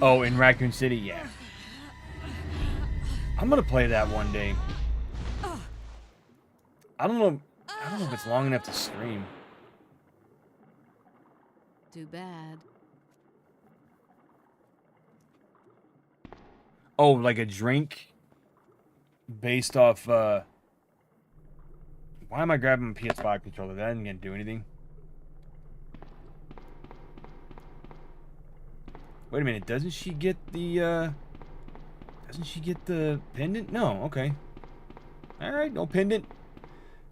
Oh, in Raccoon City, yeah. I'm gonna play that one day. I don't know if it's long enough to stream. Too bad. Oh, like a drink based off why am I grabbing a PS5 controller? That ain't gonna do anything. Wait a minute, doesn't she get the pendant? No, okay. Alright, no pendant.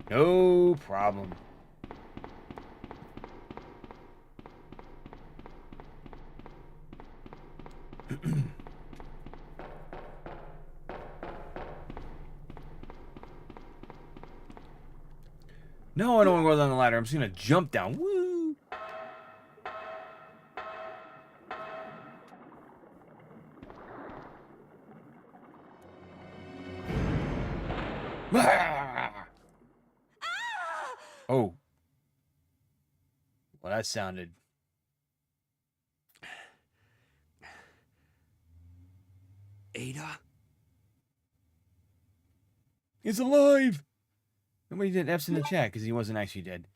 No problem. No, I don't want to go down the ladder. I'm just going to jump down. Woo! Oh. Well, that sounded... Ada? He's alive! Nobody did F's in the chat because he wasn't actually dead.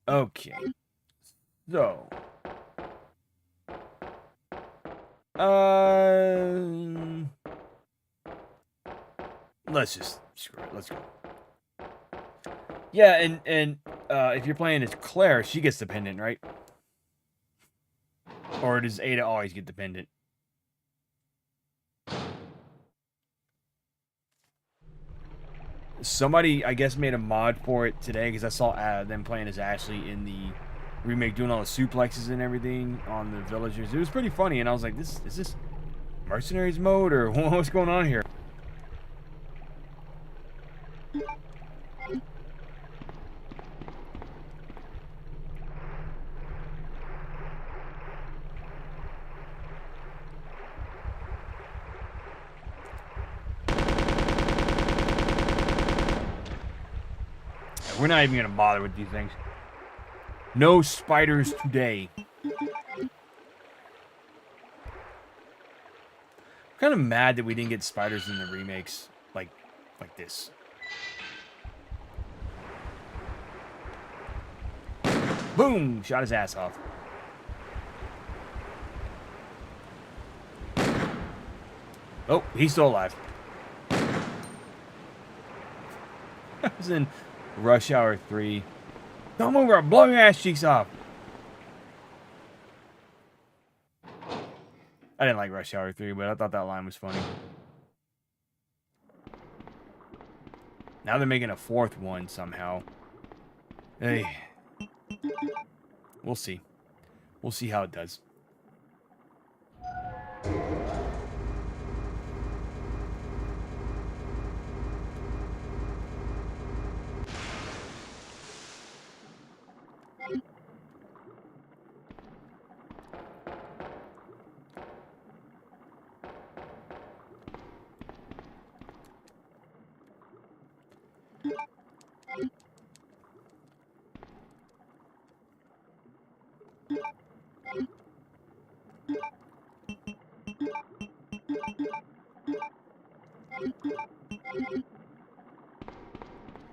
Okay. So. Let's just screw it. Let's go. Yeah, and if you're playing as Claire, she gets the pendant, right? Or does Ada always get the pendant? Somebody, I guess, made a mod for it today because I saw them playing as Ashley in the remake, doing all the suplexes and everything on the villagers. It was pretty funny, and I was like, "Is this mercenaries mode or what's going on here?" We're not even gonna bother with these things. No spiders today. I'm kind of mad that we didn't get spiders in the remakes like this. Boom! Shot his ass off. Oh, he's still alive. I was in Rush Hour 3. Come over, I'll blow your ass cheeks off. I didn't like Rush Hour 3, but I thought that line was funny. Now they're making a fourth one somehow. Hey. We'll see. We'll see how it does.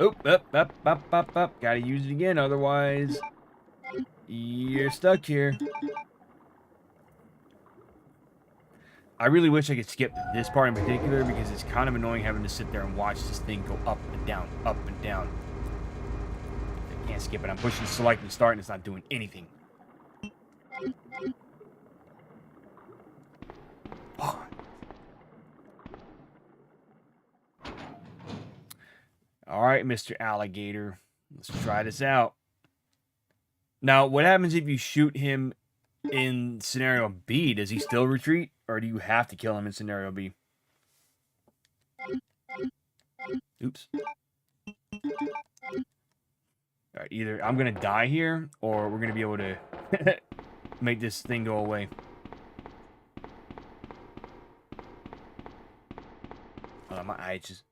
Oop, up. Gotta use it again, otherwise you're stuck here. I really wish I could skip this part in particular because it's kind of annoying having to sit there and watch this thing go up and down, up and down. I can't skip it. I'm pushing select and start and it's not doing anything. Alright, Mr. Alligator. Let's try this out. Now, what happens if you shoot him in scenario B? Does he still retreat? Or do you have to kill him in scenario B? Oops. Alright, either I'm going to die here, or we're going to be able to make this thing go away. My eye just...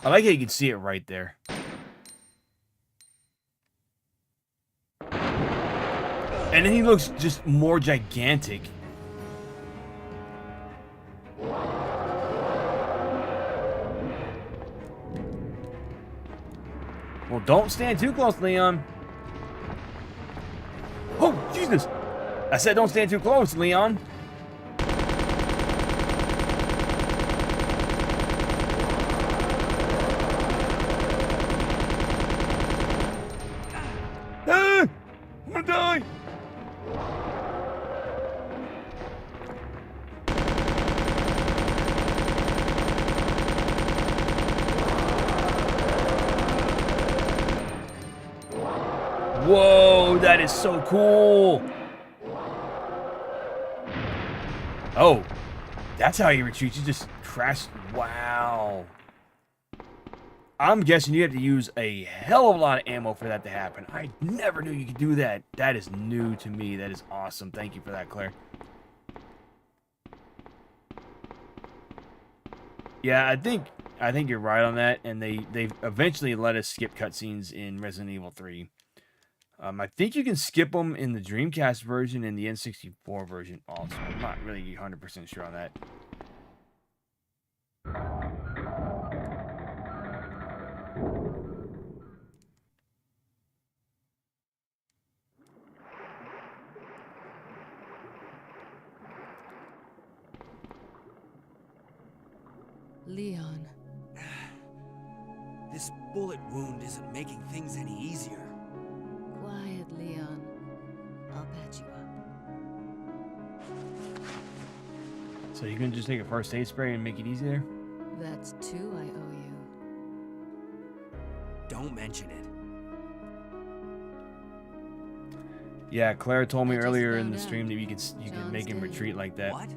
I like how you can see it right there. And then he looks just more gigantic. Well, don't stand too close, Leon. Oh, Jesus! I said don't stand too close, Leon. Ah! I'm gonna die! Whoa, that is so cool. Oh, that's how you retreat. You just crash. Wow. I'm guessing you have to use a hell of a lot of ammo for that to happen. I never knew you could do that. That is new to me. That is awesome. Thank you for that, Claire. Yeah, I think you're right on that. And they eventually let us skip cutscenes in Resident Evil 3. I think you can skip them in the Dreamcast version and the N64 version also. I'm not really 100% sure on that. Leon. This bullet wound isn't making things any easier. Quiet, Leon. I'll patch you up. So you can just take a first aid spray and make it easier? That's 2 I owe you. Don't mention it. Yeah, Claire told me I just earlier in found the out. stream that you could make him John's retreat dead. like that. What?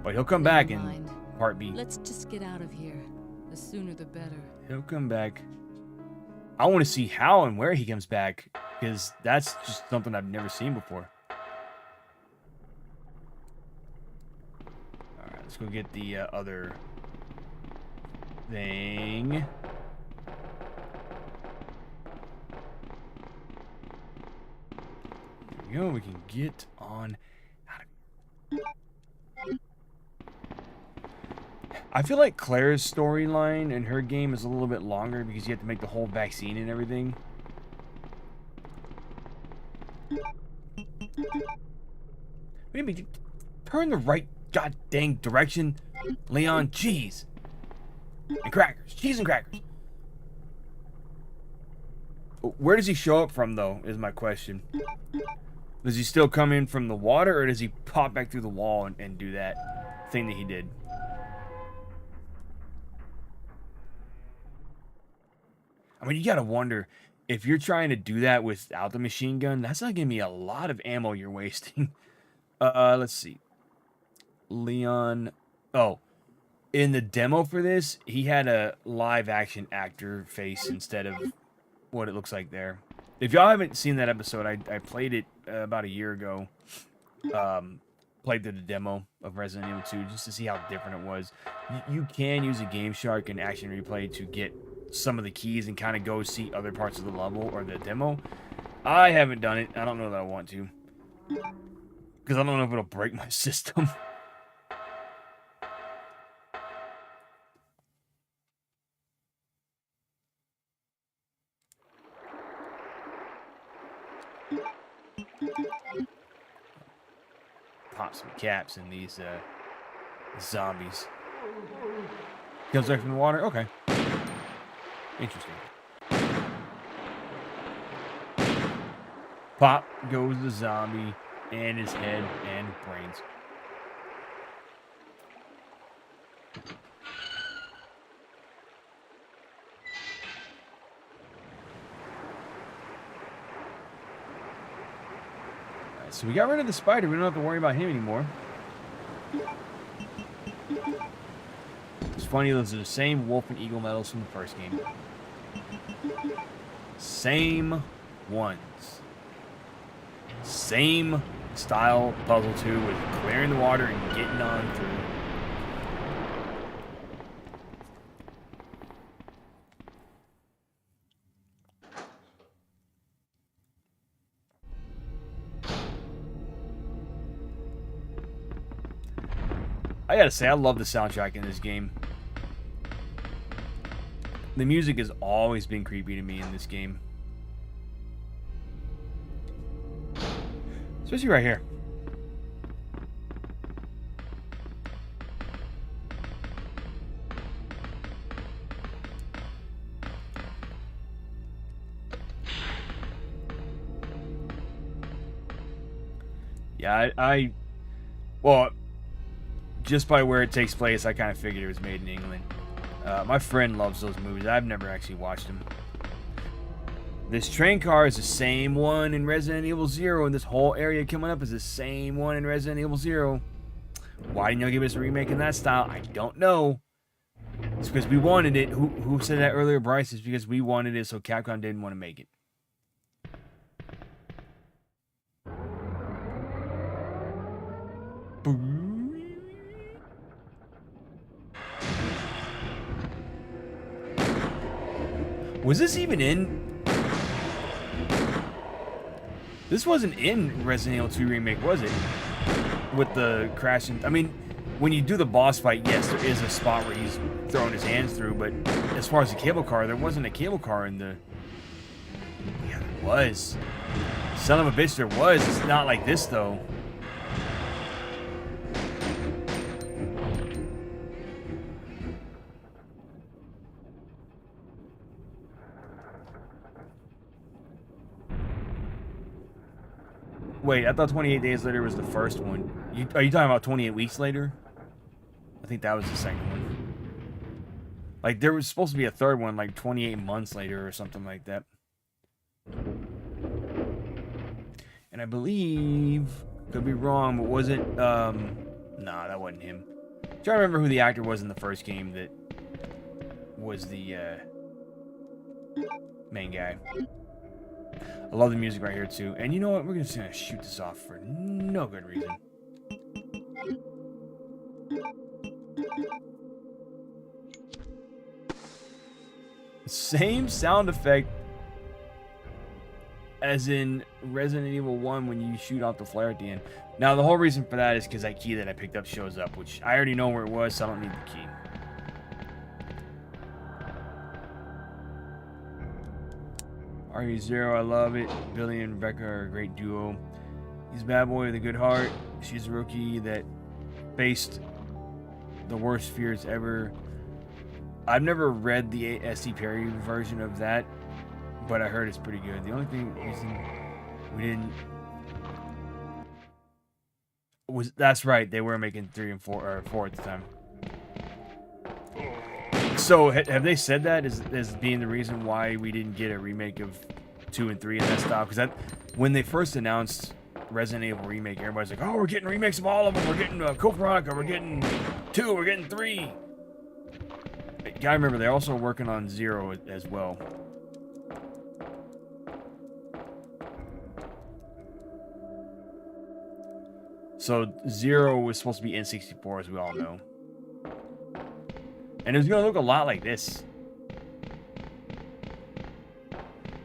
But he'll come Never back in mind. part B. Let's just get out of here. The sooner the better. He'll come back. I want to see how and where he comes back, because that's just something I've never seen before. Alright, let's go get the other thing. There we go, we can get on out of here. I feel like Claire's storyline in her game is a little bit longer because you have to make the whole vaccine and everything. Wait a minute, turn the right god dang direction, Leon. Cheese and crackers. Cheese and crackers. Where does he show up from, though, is my question. Does he still come in from the water, or does he pop back through the wall and do that thing that he did? I mean, you gotta wonder, if you're trying to do that without the machine gun, that's not gonna be a lot of ammo you're wasting. Let's see. Leon... Oh. In the demo for this, he had a live-action actor face instead of what it looks like there. If y'all haven't seen that episode, I played it about a year ago. Played the demo of Resident Evil 2 just to see how different it was. You can use a Game Shark and Action Replay to get some of the keys and kind of go see other parts of the level or the demo. I haven't done it. I don't know that I want to. Because I don't know if it'll break my system. Pop some caps in these zombies. Comes right from the water? Okay. Interesting. Pop goes the zombie and his head and brains. So we got rid of the spider. We don't have to worry about him anymore. It's funny, those are the same wolf and eagle medals from the first game. Same ones. Same style puzzle too, with clearing the water and getting on through. I gotta say, I love the soundtrack in this game. The music has always been creepy to me in this game. Especially right here. Yeah, well, just by where it takes place, I kind of figured it was made in England. My friend loves those movies. I've never actually watched them. This train car is the same one in Resident Evil 0, and this whole area coming up is the same one in Resident Evil 0. Why didn't y'all give us a remake in that style? I don't know. It's because we wanted it. Who said that earlier, Bryce? It's because we wanted it, so Capcom didn't want to make it. Was this even in? This wasn't in Resident Evil 2 Remake, was it? With the crashing. I mean, when you do the boss fight, yes, there is a spot where he's throwing his hands through, but as far as the cable car, there wasn't a cable car in the... Yeah, there was. Son of a bitch, there was. It's not like this, though. Wait, I thought 28 Days Later was the first one. Are you talking about 28 Weeks Later? I think that was the second one. Like, there was supposed to be a third one, like 28 Months Later or something like that. And I believe, could be wrong, but was it, nah, that wasn't him. I'm trying to remember who the actor was in the first game that was the, main guy. I love the music right here, too. And you know what? We're just going to shoot this off for no good reason. Same sound effect as in Resident Evil 1 when you shoot off the flare at the end. Now, the whole reason for that is because that key that I picked up shows up, which I already know where it was, so I don't need the key. RE0, I love it. Billy and Rebecca are a great duo. He's a bad boy with a good heart. She's a rookie that faced the worst fears ever. I've never read the S.T. Perry version of that, but I heard it's pretty good. The only reason we didn't was that's right. They were making 3 and 4 or 4 at the time. So have they said that as being the reason why we didn't get a remake of 2 and 3 in that style? Because that when they first announced Resident Evil remake, everybody's like, "Oh, we're getting remakes of all of them. We're getting Code Veronica. We're getting 2. We're getting 3." Gotta remember, they're also working on 0 as well. So 0 was supposed to be N64, as we all know. And it was going to look a lot like this.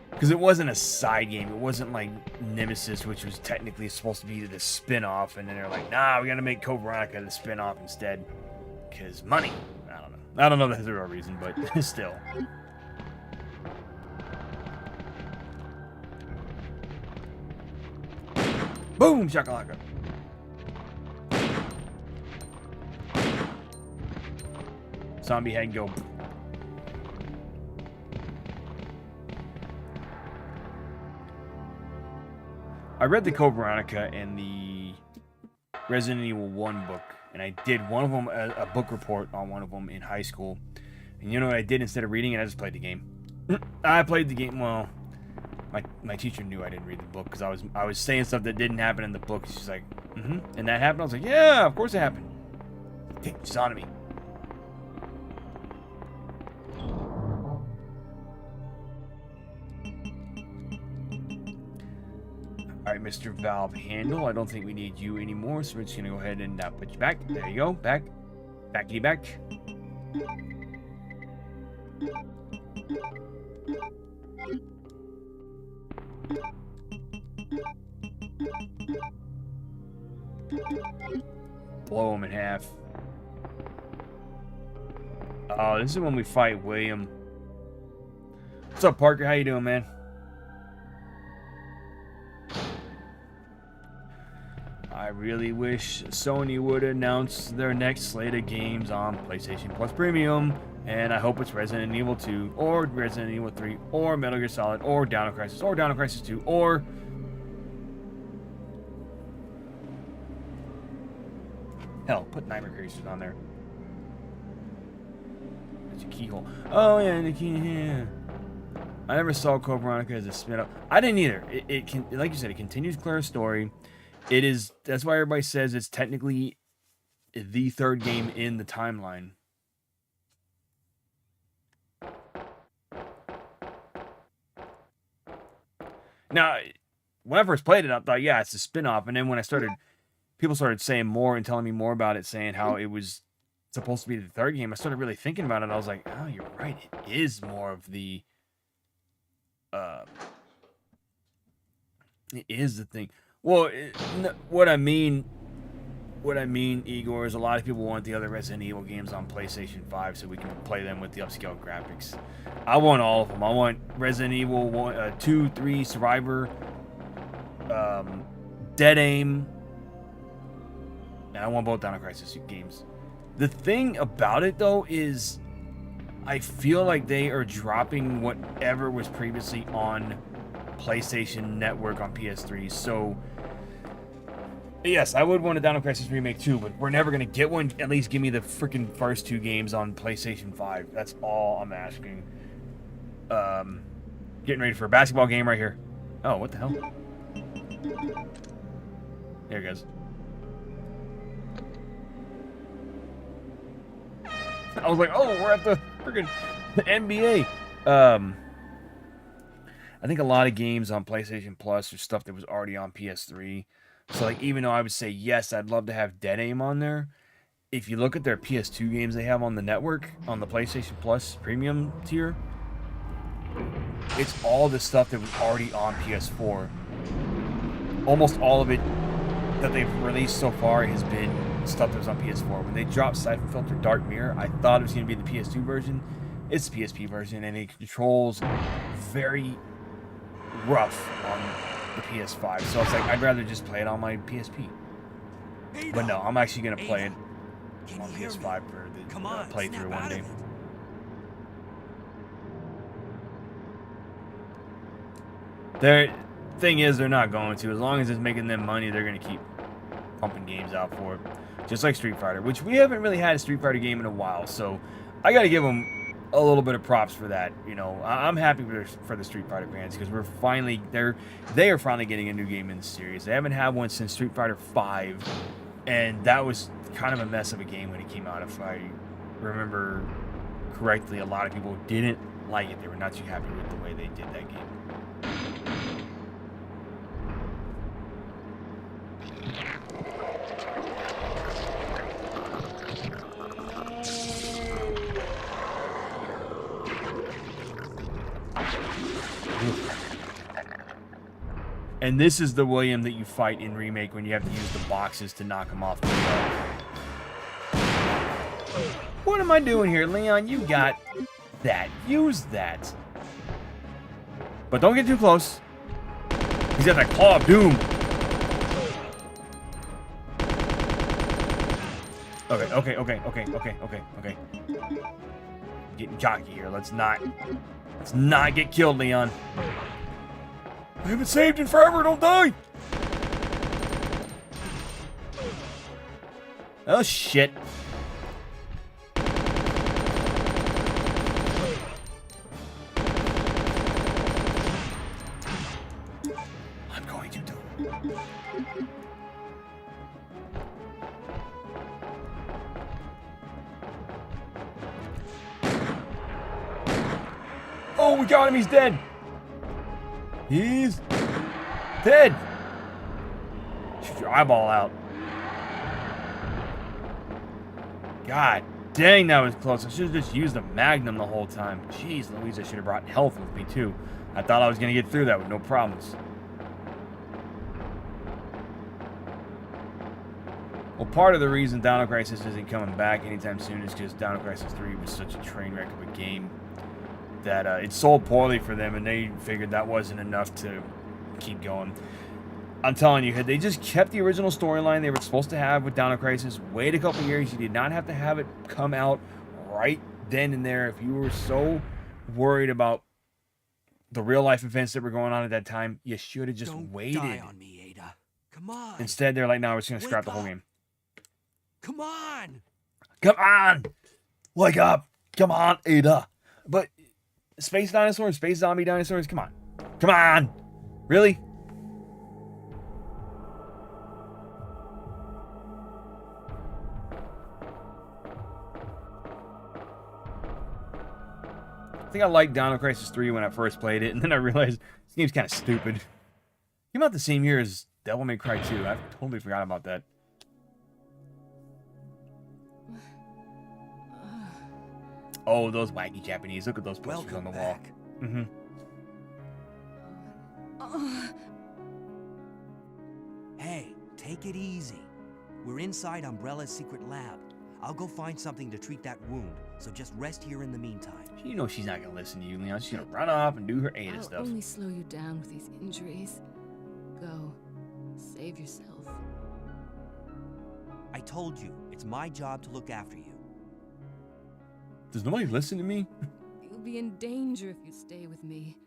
Because it wasn't a side game. It wasn't like Nemesis, which was technically supposed to be the spin-off. And then they're like, nah, we got to make Code Veronica the spin-off instead. Because money. I don't know. I don't know if that's the real reason, but still. Boom, shakalaka. Zombie head and go. I read the Code Veronica and the Resident Evil 1 book, and I did one of them, a book report on one of them in high school. And you know what I did instead of reading it? I just played the game. I played the game. Well, my teacher knew I didn't read the book because I was saying stuff that didn't happen in the book. She's like, and that happened. I was like, yeah, of course it happened. Okay, she's on to me. Alright, Mr. Valve Handle, I don't think we need you anymore, so we're just going to go ahead and put you back. There you go. Back. Backity back. Blow him in half. Oh, this is when we fight William. What's up, Parker? How you doing, man? I really wish Sony would announce their next slate of games on PlayStation Plus Premium, and I hope it's Resident Evil 2, or Resident Evil 3, or Metal Gear Solid, or Dino Crisis, or Dino Crisis 2, or... Hell, put Nightmare Creatures on there. There's a keyhole. Oh, yeah, the key, yeah. I never saw Code Veronica as a spin-off. I didn't either. It can, like you said, it continues Claire's story. It is, that's why everybody says it's technically the third game in the timeline. Now, when I first played it, I thought, yeah, it's a spin-off. And then when people started saying more and telling me more about it, saying how it was supposed to be the third game, I started really thinking about it. I was like, oh, you're right. It is more of the, it is the thing. Well, what I mean, Igor, is a lot of people want the other Resident Evil games on PlayStation 5 so we can play them with the upscale graphics. I want all of them. I want Resident Evil 1, 2, 3, Survivor, Dead Aim, and I want both Dino Crisis games. The thing about it, though, is I feel like they are dropping whatever was previously on PlayStation Network on PS3, so... Yes, I would want a Dino Crisis remake too, but we're never going to get one. At least give me the freaking first 2 games on PlayStation 5. That's all I'm asking. Getting ready for a basketball game right here. Oh, what the hell? There it goes. I was like, oh, we're at the freaking NBA. I think a lot of games on PlayStation Plus are stuff that was already on PS3. So, like, even though I would say, yes, I'd love to have Dead Aim on there, if you look at their PS2 games they have on the network, on the PlayStation Plus premium tier, it's all the stuff that was already on PS4. Almost all of it that they've released so far has been stuff that was on PS4. When they dropped Siphon Filter Dark Mirror, I thought it was going to be the PS2 version. It's the PSP version, and it controls very rough on the PS5, so it's like I'd rather just play it on my PSP. But no, I'm actually gonna play it on PS5 for the playthrough one day. Snap out of it. Their thing is, they're not going to. As long as it's making them money, they're going to keep pumping games out for it. Just like Street Fighter, which we haven't really had a Street Fighter game in a while. So I got to give them a little bit of props for that. You know, I'm happy for the Street Fighter fans because we're finally they are finally getting a new game in the series. They haven't had one since Street Fighter 5, and that was kind of a mess of a game when it came out. If I remember correctly, a lot of people didn't like it. They were not too happy with the way they did that game. And this is the William that you fight in Remake when you have to use the boxes to knock him off the wall. What am I doing here, Leon? You got that. Use that. But don't get too close. He's got that Claw of Doom. Okay. Getting cocky here. Let's not get killed, Leon. I haven't saved in forever, don't die! Oh, shit. I'm going to do it. Oh, we got him, he's dead! He's dead. Shoot your eyeball out. God dang, that was close. I should have just used the Magnum the whole time. Jeez Louise, I should have brought health with me too. I thought I was going to get through that with no problems. Well, part of the reason Dino Crisis isn't coming back anytime soon is because Dino Crisis 3 was such a train wreck of a game that it sold poorly for them, and they figured that wasn't enough to keep going. I'm telling you, had they just kept the original storyline they were supposed to have with Dino Crisis, wait a couple years, you did not have to have it come out right then and there. If you were so worried about the real-life events that were going on at that time, you should have just waited. Don't die on me, Ada. Come on. Instead, they're like, no, we're just going to scrap the whole up. game. Come on. Come on! Wake up! Come on, Ada! But space dinosaurs, space zombie dinosaurs, come on. Come on! Really? I think I liked Dino Crisis 3 when I first played it, and then I realized this game's kind of stupid. Came out the same year as Devil May Cry 2. I totally forgot about that. Oh, those wacky Japanese. Look at those posters on the wall. Mm-hmm. Hey, take it easy. We're inside Umbrella's secret lab. I'll go find something to treat that wound, so just rest here in the meantime. You know she's not going to listen to you, Leon. She's going to run off and do her Ada I'll stuff. only slow you down with these injuries. Go. Save yourself. I told you, it's my job to look after you. Does nobody listen to me? You'll be in danger if you stay with me.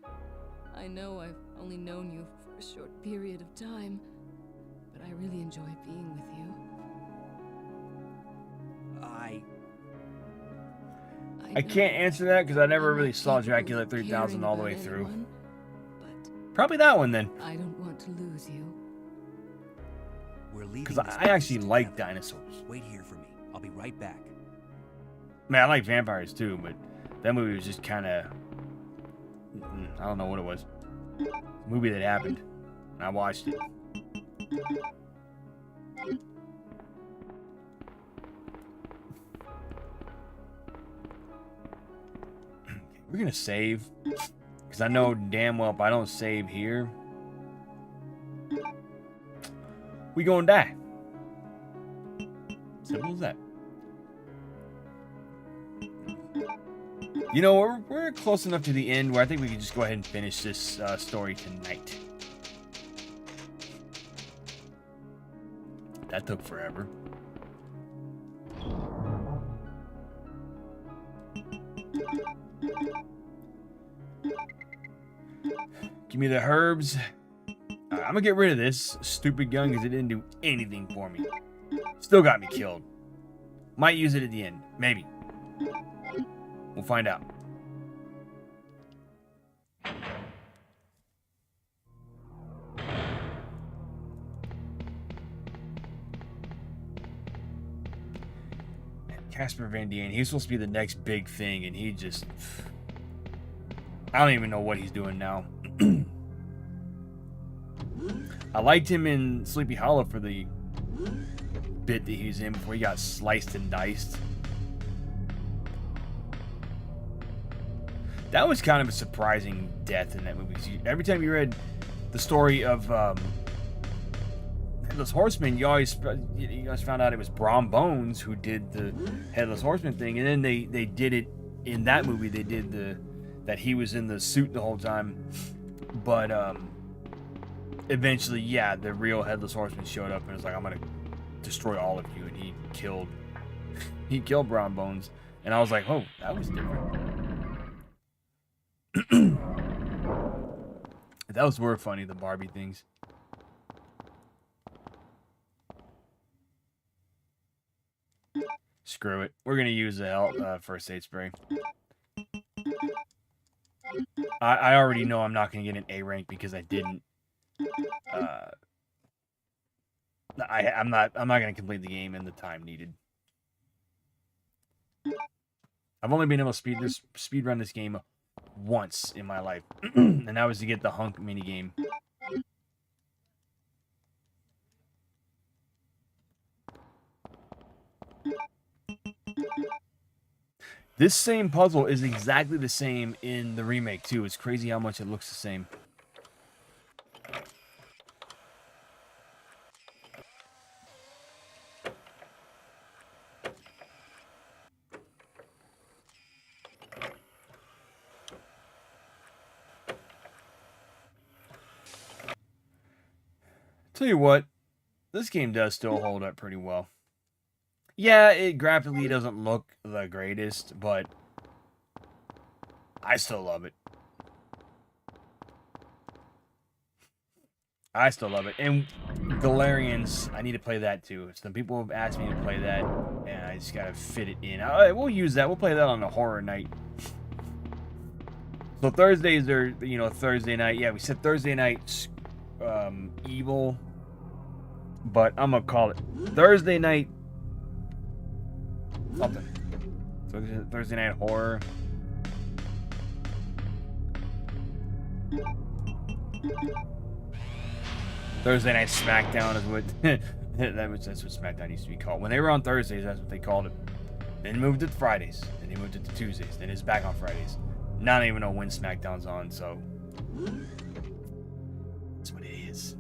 I know I've only known you for a short period of time, but I really enjoy being with you. I can't answer that because I never really saw Dracula 3000 all the way through. Probably that one then. I don't want to lose you. We're leaving Because this I actually place like together. dinosaurs. Wait here for me. I'll be right back. Man, I like vampires too, but that movie was just kind of... I don't know what it was. A movie that happened. And I watched it. We're gonna save. Because I know damn well if I don't save here, we gonna die. Simple as that. You know, we're close enough to the end where I think we can just go ahead and finish this story tonight. That took forever. Give me the herbs. I'm gonna get rid of this stupid gun because it didn't do anything for me. Still got me killed. Might use it at the end. Maybe. We'll find out. Casper Van Dien, he's supposed to be the next big thing, and he just... I don't even know what he's doing now. I liked him in Sleepy Hollow for the bit that he was in before he got sliced and diced. That was kind of a surprising death in that movie. Every time you read the story of Headless Horseman, you always found out it was Brom Bones who did the Headless Horseman thing, and then they did it in that movie. They did that he was in the suit the whole time, but eventually, yeah, the real Headless Horseman showed up and was like, "I'm gonna destroy all of you," and he killed Brom Bones, and I was like, "Oh, that was different." Those were funny, the Barbie things. Screw it. We're going to use the first aid spray. I already know I'm not going to get an A rank because I didn't. I'm not going to complete the game in the time needed. I've only been able to speed run this game once in my life, and that was to get the Hunk minigame. This same puzzle is exactly the same in the remake too. It's crazy how much it looks the same. Tell you what, this game does still hold up pretty well. Yeah, it graphically doesn't look the greatest, but I still love it. I still love it. And Galarians, I need to play that too. Some people have asked me to play that, and I just gotta fit it in. All right, we'll use that. We'll play that on a horror night. So Thursdays are, Thursday night. Yeah, we said Thursday night evil, but I'm gonna call it Thursday night something. So Thursday night horror. Thursday night SmackDown is what that's what SmackDown used to be called. When they were on Thursdays, that's what they called it. Then moved it to Fridays. Then they moved it to Tuesdays. Then it's back on Fridays. Now I don't even know when SmackDown's on, so that's what it is.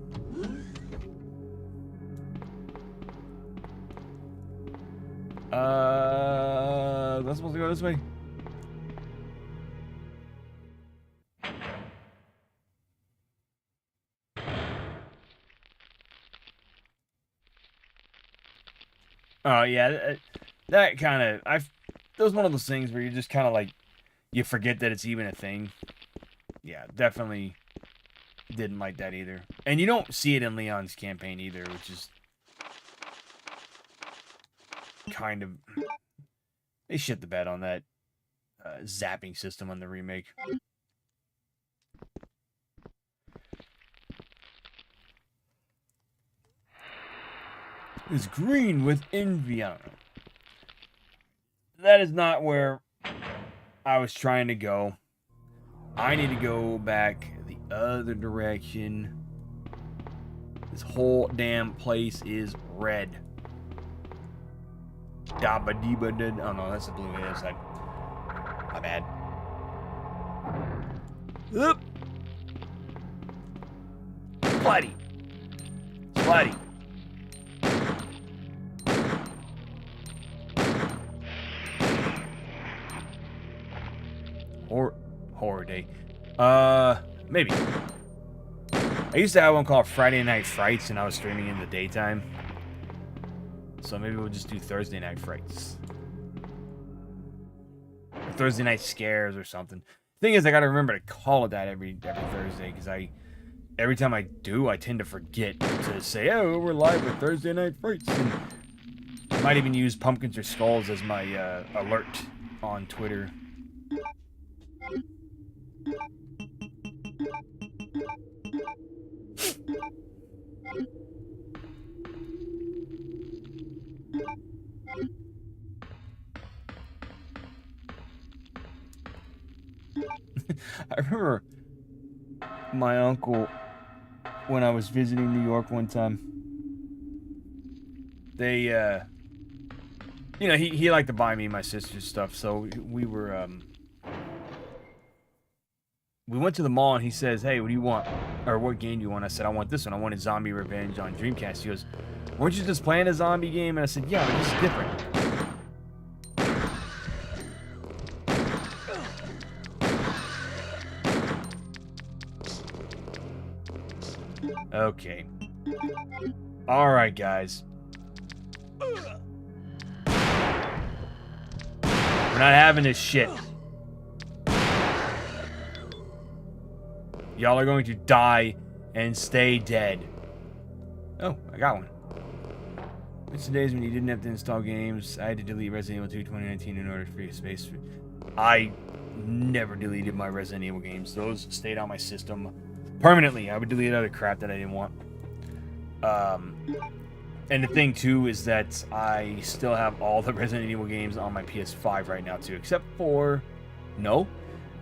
That's supposed to go this way. Oh yeah, that kind of that was one of those things where you just kind of like you forget that it's even a thing. Yeah, definitely didn't like that either. And you don't see it in Leon's campaign either, which is kind of they shit the bed on that zapping system on the remake. Is green with envy. I don't know. That is not where I was trying to go. I need to go back the other direction. This whole damn place is red. Dabba deeba did. Oh no, that's the blue hair side. My bad. Oop. Slidey. Slidey. Horror day. Maybe. I used to have one called Friday Night Frights, and I was streaming in the daytime. So maybe we'll just do Thursday Night Frights. Or Thursday Night Scares or something. Thing is, I gotta remember to call it that every Thursday, because every time I do, I tend to forget to say, oh, we're live with Thursday Night Frights. And I might even use Pumpkins or Skulls as my alert on Twitter. I remember my uncle, when I was visiting New York one time, they, you know, he liked to buy me and my sister's stuff, so we went to the mall, and he says, hey, what do you want? Or what game do you want? I said, I want this one. I wanted Zombie Revenge on Dreamcast. He goes, weren't you just playing a zombie game? And I said, yeah, but this is different. Okay. Alright, guys. We're not having this shit. Y'all are going to die and stay dead. Oh, I got one. It's the days when you didn't have to install games. I had to delete Resident Evil 2 2019 in order to free space. I never deleted my Resident Evil games. Those stayed on my system permanently. I would delete other crap that I didn't want. And the thing too is that I still have all the Resident Evil games on my PS5 right now too, except for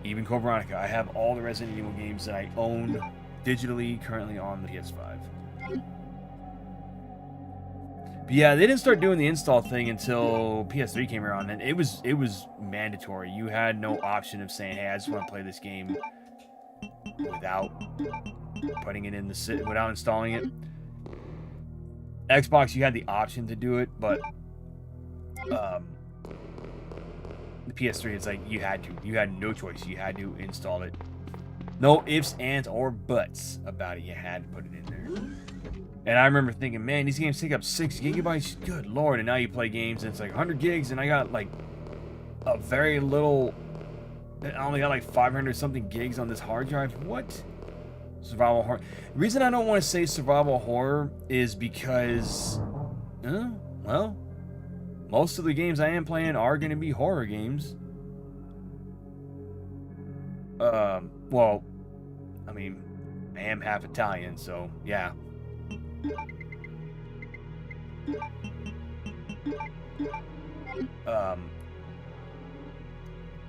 even Code Veronica. I have all the Resident Evil games that I own digitally currently on the PS5. But yeah, they didn't start doing the install thing until PS3 came around, and it was mandatory. You had no option of saying, hey, I just want to play this game without putting it in the without installing it. Xbox, you had the option to do it, but the PS3, it's like you had no choice. You had to install it. No ifs, ands, or buts about it. You had to put it in there. And I remember thinking, man, these games take up 6 gigabytes. Good lord! And now you play games and it's like 100 gigs, and I got like a very little. I only got like 500 something gigs on this hard drive. What? Survival horror. The reason I don't want to say survival horror is because, well, most of the games I am playing are going to be horror games. Well, I mean, I am half Italian, so yeah.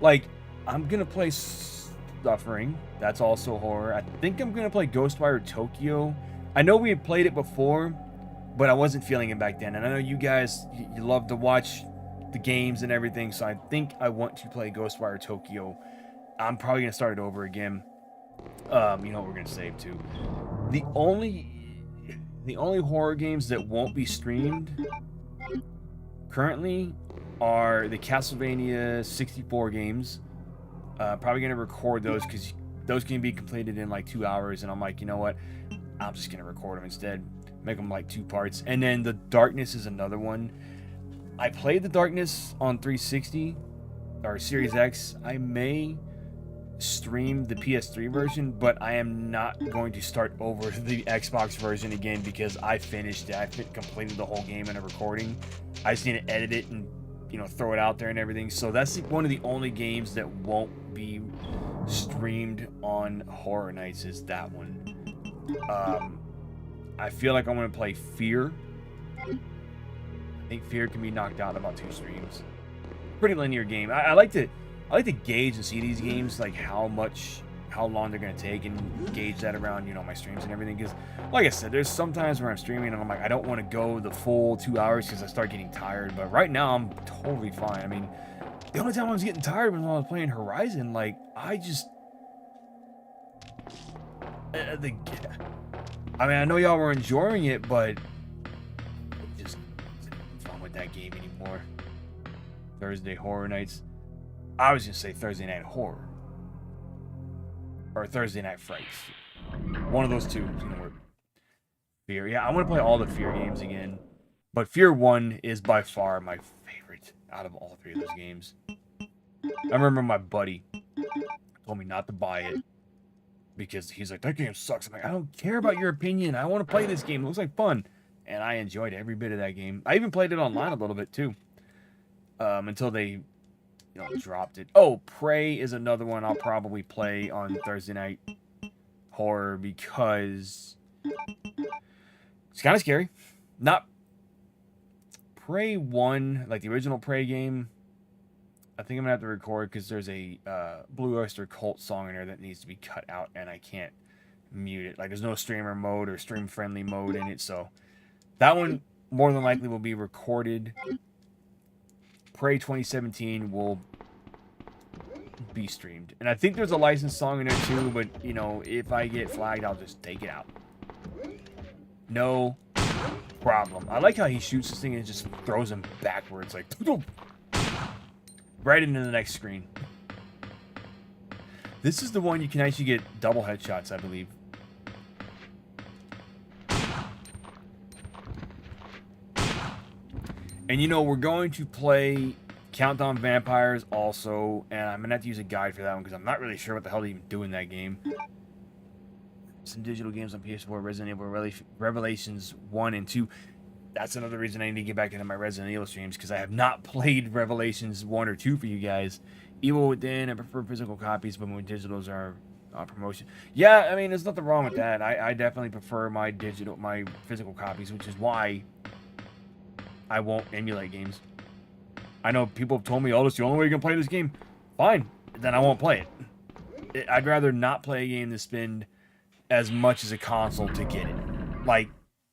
Like, I'm gonna play Suffering. That's also horror. I think I'm gonna play Ghostwire Tokyo. I know we had played it before, but I wasn't feeling it back then. And I know you guys, you love to watch the games and everything, so I think I want to play Ghostwire Tokyo. I'm probably gonna start it over again. You know what we're gonna save too. The only horror games that won't be streamed currently are the Castlevania 64 games. Probably gonna record those because those can be completed in like 2 hours, and I'm like, you know what? I'm just gonna record them instead. Make them like 2 parts. And then the Darkness is another one. I played the Darkness on 360 or Series X. I may stream the PS3 version, but I am not going to start over the Xbox version again because I finished it. I completed the whole game in a recording. I just need to edit it and, you know, throw it out there and everything. So that's one of the only games that won't be streamed on Horror Nights is that one. I feel like I'm going to play Fear. I think Fear can be knocked out in about 2 streams. Pretty linear game. I like to gauge and see these games, like how long they're gonna take, and gauge that around, you know, my streams and everything. Because, like I said, there's sometimes where I'm streaming and I'm like, I don't want to go the full 2 hours because I start getting tired. But right now, I'm totally fine. I mean, the only time I was getting tired was when I was playing Horizon. Like, I just, I mean, I know y'all were enjoying it, but it just isn't fun with that game anymore. Thursday Horror Nights. I was gonna say Thursday Night Horror. Or Thursday Night Frights. One of those two is gonna work. Fear. Yeah, I want to play all the Fear games again. But Fear 1 is by far my favorite out of all 3 of those games. I remember my buddy told me not to buy it because he's like, that game sucks. I'm like, I don't care about your opinion. I want to play this game. It looks like fun. And I enjoyed every bit of that game. I even played it online a little bit too. Until they dropped it. Oh, Prey is another one I'll probably play on Thursday Night Horror because it's kind of scary. Not Prey 1, like the original Prey game. I think I'm going to have to record because there's a Blue Oyster Cult song in there that needs to be cut out and I can't mute it. Like there's no streamer mode or stream friendly mode in it. So that one more than likely will be recorded. Prey 2017 will be streamed. And I think there's a licensed song in there too, but, you know, if I get flagged, I'll just take it out. No problem. I like how he shoots this thing and just throws him backwards, like, right into the next screen. This is the one you can actually get double headshots, I believe. And you know, we're going to play Countdown Vampires also, and I'm going to have to use a guide for that one because I'm not really sure what the hell to even do in that game. Some digital games on PS4, Resident Evil Revelations 1 and 2. That's another reason I need to get back into my Resident Evil streams because I have not played Revelations 1 or 2 for you guys. Evil Within, I prefer physical copies, but when digitals are on promotion. Yeah, I mean, there's nothing wrong with that. I definitely prefer my physical copies, which is why I won't emulate games. I know people have told me, oh, that's the only way you can play this game. Fine, then I won't play it. I'd rather not play a game than spend as much as a console to get it. Like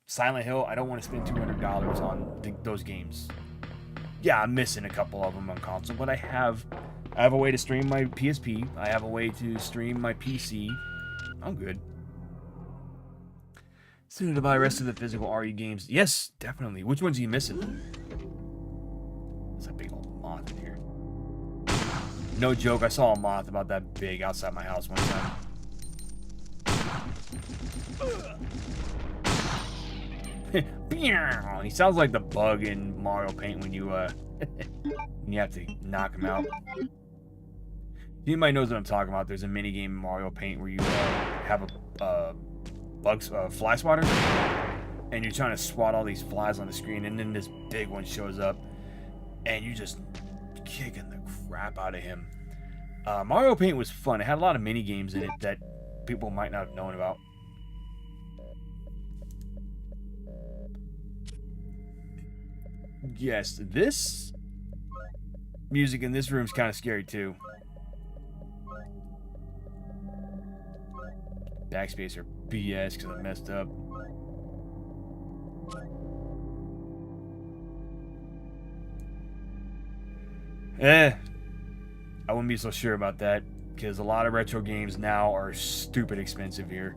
Silent Hill, I don't want to spend $200 on those games. Yeah, I'm missing a couple of them on console, but I have a way to stream my PSP. I have a way to stream my PC. I'm good. Soon to buy the rest of the physical RE games. Yes, definitely. Which ones are you missing? There's a big old moth in here. No joke, I saw a moth about that big outside my house one time. He sounds like the bug in Mario Paint when you when you have to knock him out. Anybody knows what I'm talking about. There's a mini game in Mario Paint where you have a fly swatter, and you're trying to swat all these flies on the screen, and then this big one shows up, and you just kicking the crap out of him. Mario Paint was fun. It had a lot of mini games in it that people might not have known about. Yes, this music in this room is kind of scary too. Backspace or BS because I messed up. I wouldn't be so sure about that because a lot of retro games now are stupid expensive here.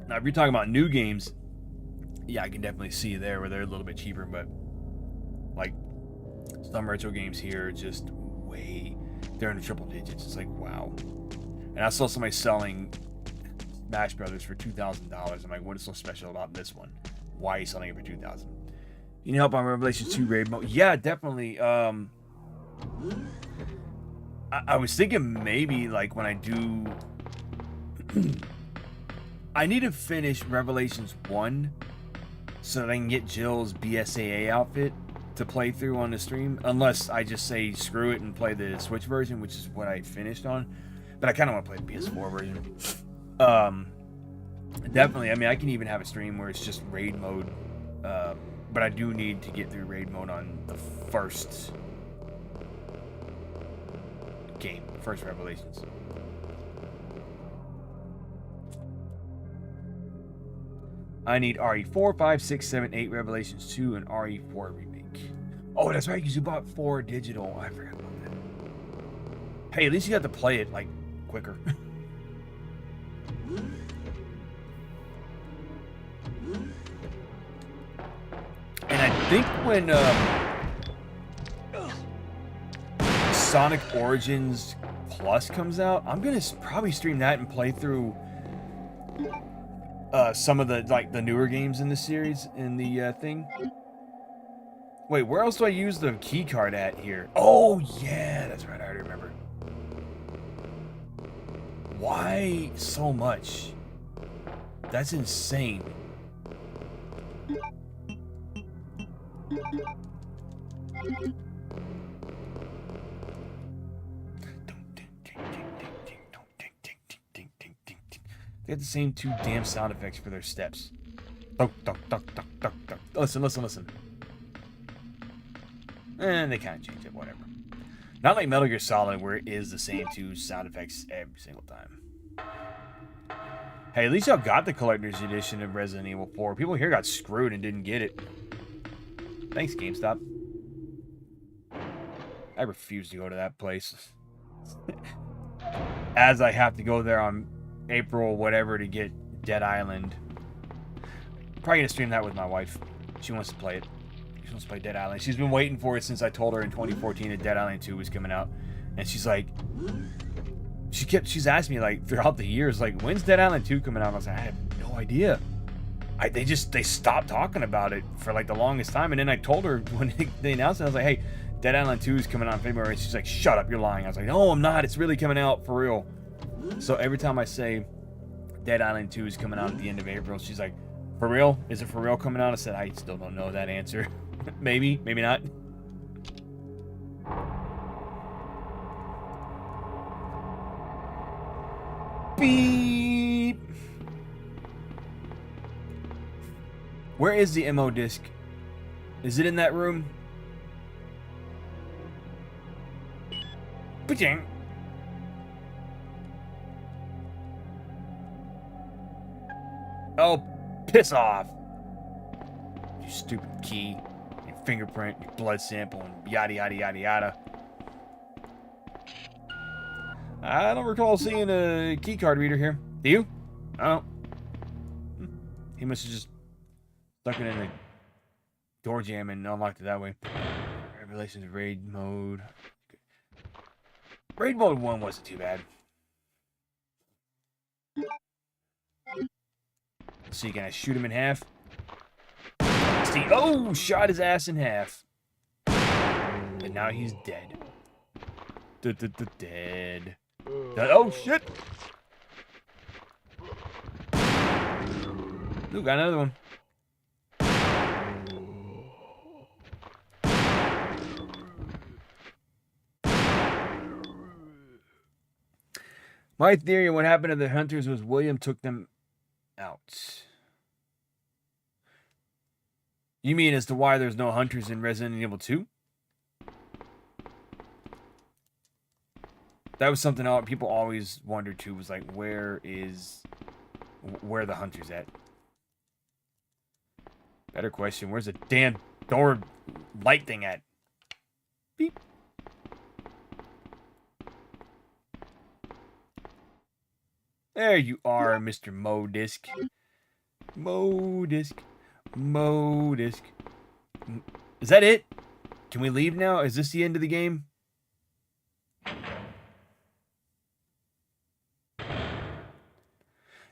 Now, if you're talking about new games, yeah, I can definitely see there where they're a little bit cheaper, but like some retro games here just they're in the triple digits. It's like, wow. And I saw somebody selling Smash Brothers for $2,000. I'm like, what is so special about this one? Why are you selling it for $2,000? You need help on Revelations 2 raid mode? Yeah, definitely. I was thinking maybe like when I do, I need to finish Revelations 1 so that I can get Jill's BSAA outfit to play through on the stream, unless I just say screw it and play the Switch version, which is what I finished on. But I kind of want to play the PS4 version. Definitely. I mean, I can even have a stream where it's just raid mode, but I do need to get through raid mode on the first game, first Revelations. I need RE4, 5, 6, 7, 8, Revelations 2, and RE4 remake. Oh, that's right, because you bought 4 digital. I forgot about that. Hey, at least you got to play it, like, quicker. And I think when Sonic Origins Plus comes out, I'm going to probably stream that and play through some of the newer games in the series in the thing. Wait, where else do I use the key card at here? Oh, yeah, that's right. I already remember. Why so much? That's insane. They have the same two damn sound effects for their steps. Listen, listen, listen. And they kind of change it, whatever. Not like Metal Gear Solid, where it is the same two sound effects every single time. Hey, at least y'all got the collector's edition of Resident Evil 4. People here got screwed and didn't get it. Thanks, GameStop. I refuse to go to that place. As I have to go there on April whatever to get Dead Island. Probably gonna stream that with my wife. She wants to play it. She wants to play Dead Island. She's been waiting for it since I told her in 2014 that Dead Island 2 was coming out. And she's like... She's asked me, like, throughout the years, like, when's Dead Island 2 coming out? I was like, I have no idea. They stopped talking about it for, like, the longest time. And then I told her when they announced it, I was like, hey, Dead Island 2 is coming out in February. And she's like, shut up, you're lying. I was like, no, I'm not. It's really coming out for real. So every time I say Dead Island 2 is coming out at the end of April, she's like, for real? Is it for real coming out? I said, I still don't know that answer. Maybe, maybe not. Beep. Where is the MO disc? Is it in that room? Ba-ching. Oh, piss off. You stupid key, your fingerprint, your blood sample, and yada yada yada yada. I don't recall seeing a key card reader here. Do you? Oh. He must have just stuck it in the door jam and unlocked it that way. Revelations raid mode. Raid mode 1 wasn't too bad. Let's see, can I shoot him in half? See, oh, shot his ass in half. And now he's dead. Dead. Oh, shit! Ooh, got another one. My theory on what happened to the hunters was William took them out. You mean as to why there's no hunters in Resident Evil 2? That was something people always wondered too, was like, where are the hunters at? Better question, where's the damn door light thing at? Beep. There you are, Mr. Modisc. Modisc. Modisc. Is that it? Can we leave now? Is this the end of the game?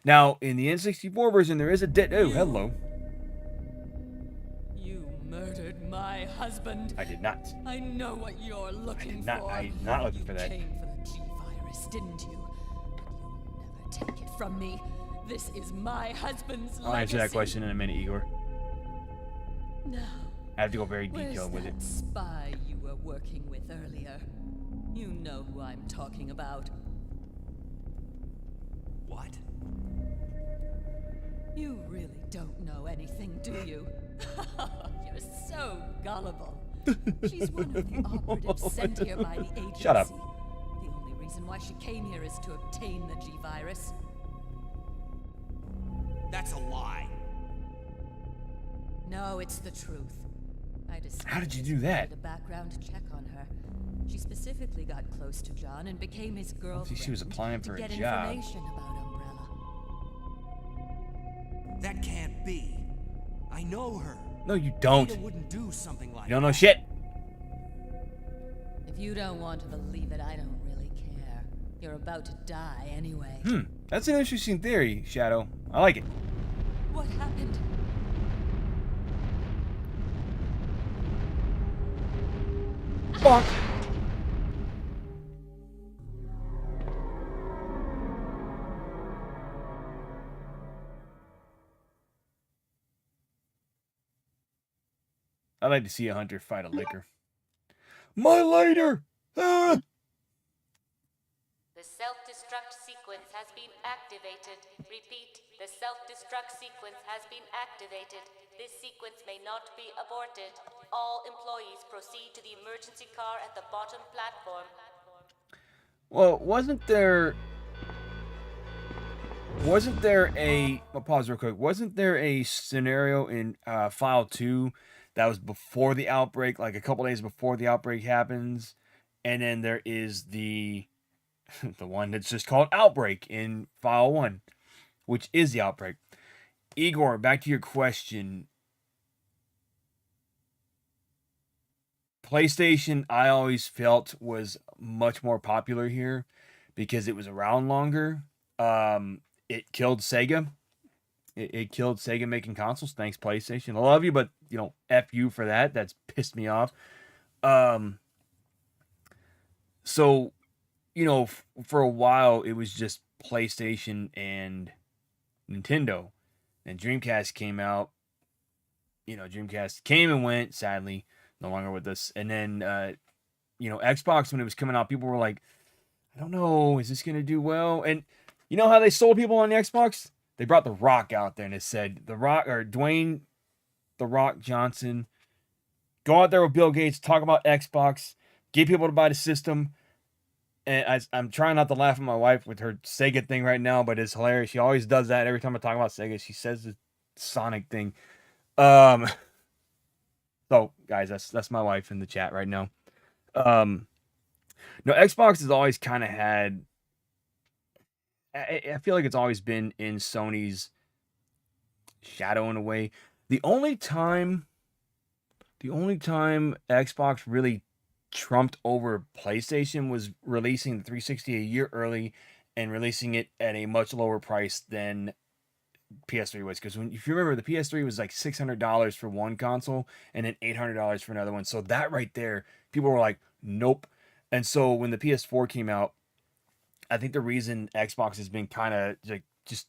Now, in the N64 version, there is a oh, hello. You murdered my husband. I did not. I know what you're looking for. I'm not looking for that. You came for the G-Virus, didn't you? But you'll never take it from me. This is my husband's legacy. I'll answer that question in a minute, Igor. No. I have to go very detailed with it. Where's that spy you were working with earlier? You know who I'm talking about. What? You really don't know anything, do you? You're so gullible. She's one of the operatives sent here by the agency. Shut up. The only reason why she came here is to obtain the G-Virus. That's a lie. No, it's the truth. I discovered How did you this do when I that? did a background check on her. She specifically got close to John and became his girlfriend. she was applying for to a get job. information about Umbrella. That can't be. I know her. No, you don't. Ada wouldn't do something like You don't know that. shit. If you don't want to believe it, I don't really care. You're about to die anyway. That's an interesting theory, Shadow. I like it. What happened? Bonk. I'd like to see a hunter fight a licker. My lighter! Ah! The self-destruct sequence has been activated. Repeat, the self-destruct sequence has been activated. This sequence may not be aborted. All employees proceed to the emergency car at the bottom platform. Well, wasn't there a... I'll pause real quick. Wasn't there a scenario in File 2 that was before the outbreak, like a couple days before the outbreak happens? And then there is the one that's just called Outbreak in File 1, which is the outbreak. Igor, back to your question. PlayStation, I always felt, was much more popular here because it was around longer. It killed Sega. It killed Sega making consoles. Thanks, PlayStation. I love you, but, you know, F you for that. That's pissed me off. So, you know, for a while, it was just PlayStation and Nintendo. And Dreamcast came out. You know, Dreamcast came and went, sadly, no longer with us. And then, you know, Xbox, when it was coming out, people were like, I don't know, is this going to do well? And you know how they sold people on the Xbox? They brought The Rock out there and it said, The Rock, or Dwayne The Rock Johnson, go out there with Bill Gates, talk about Xbox, get people to buy the system. And I'm trying not to laugh at my wife with her Sega thing right now, but it's hilarious. She always does that every time I talk about Sega. She says the Sonic thing. So, guys, that's my wife in the chat right now. No, Xbox has always kind of had... I feel like it's always been in Sony's shadow in a way. The only time Xbox really trumped over PlayStation was releasing the 360 a year early and releasing it at a much lower price than PS3 was. Because if you remember, the PS3 was like $600 for one console and then $800 for another one. So that right there, people were like, nope. And so when the PS4 came out, I think the reason Xbox has been kind of like just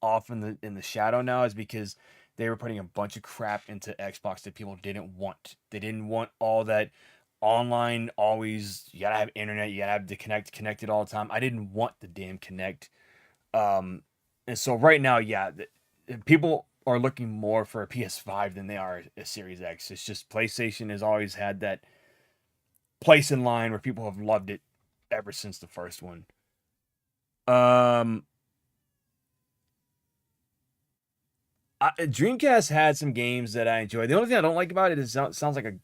off in the shadow now is because they were putting a bunch of crap into Xbox that people didn't want. They didn't want all that online, always, you gotta have internet, you gotta have the connected all the time. I didn't want the damn Connect. And so right now, yeah, people are looking more for a PS5 than they are a Series X. It's just PlayStation has always had that place in line where people have loved it ever since the first one. Dreamcast had some games that I enjoyed. The only thing I don't like about it is it sounds like a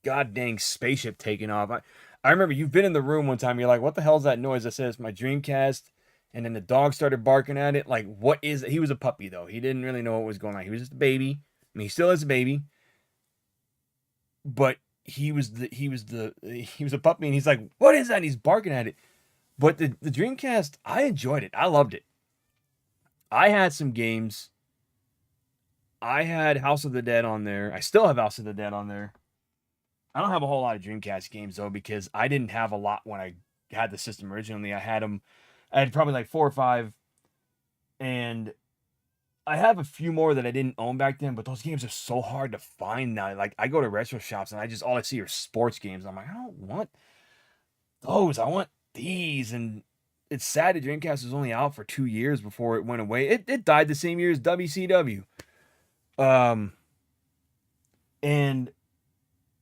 god dang spaceship taking off. I remember you've been in the room one time. You're like, what the hell is that noise? I said, it's my Dreamcast. And then the dog started barking at it. Like, what is it? He was a puppy, though. He didn't really know what was going on. He was just a baby. I mean, he still is a baby. But he was a puppy, and he's like, what is that? And he's barking at it. But the Dreamcast, I enjoyed it. I loved it. I had some games. I had House of the Dead on there. I still have House of the Dead on there. I don't have a whole lot of Dreamcast games, though, because I didn't have a lot when I had the system originally. I had probably like 4 or 5. And I have a few more that I didn't own back then, but those games are so hard to find now. Like, I go to retro shops, and all I see are sports games. I'm like, I don't want those. I want these. And it's sad that Dreamcast was only out for 2 years before it went away. It died the same year as WCW. And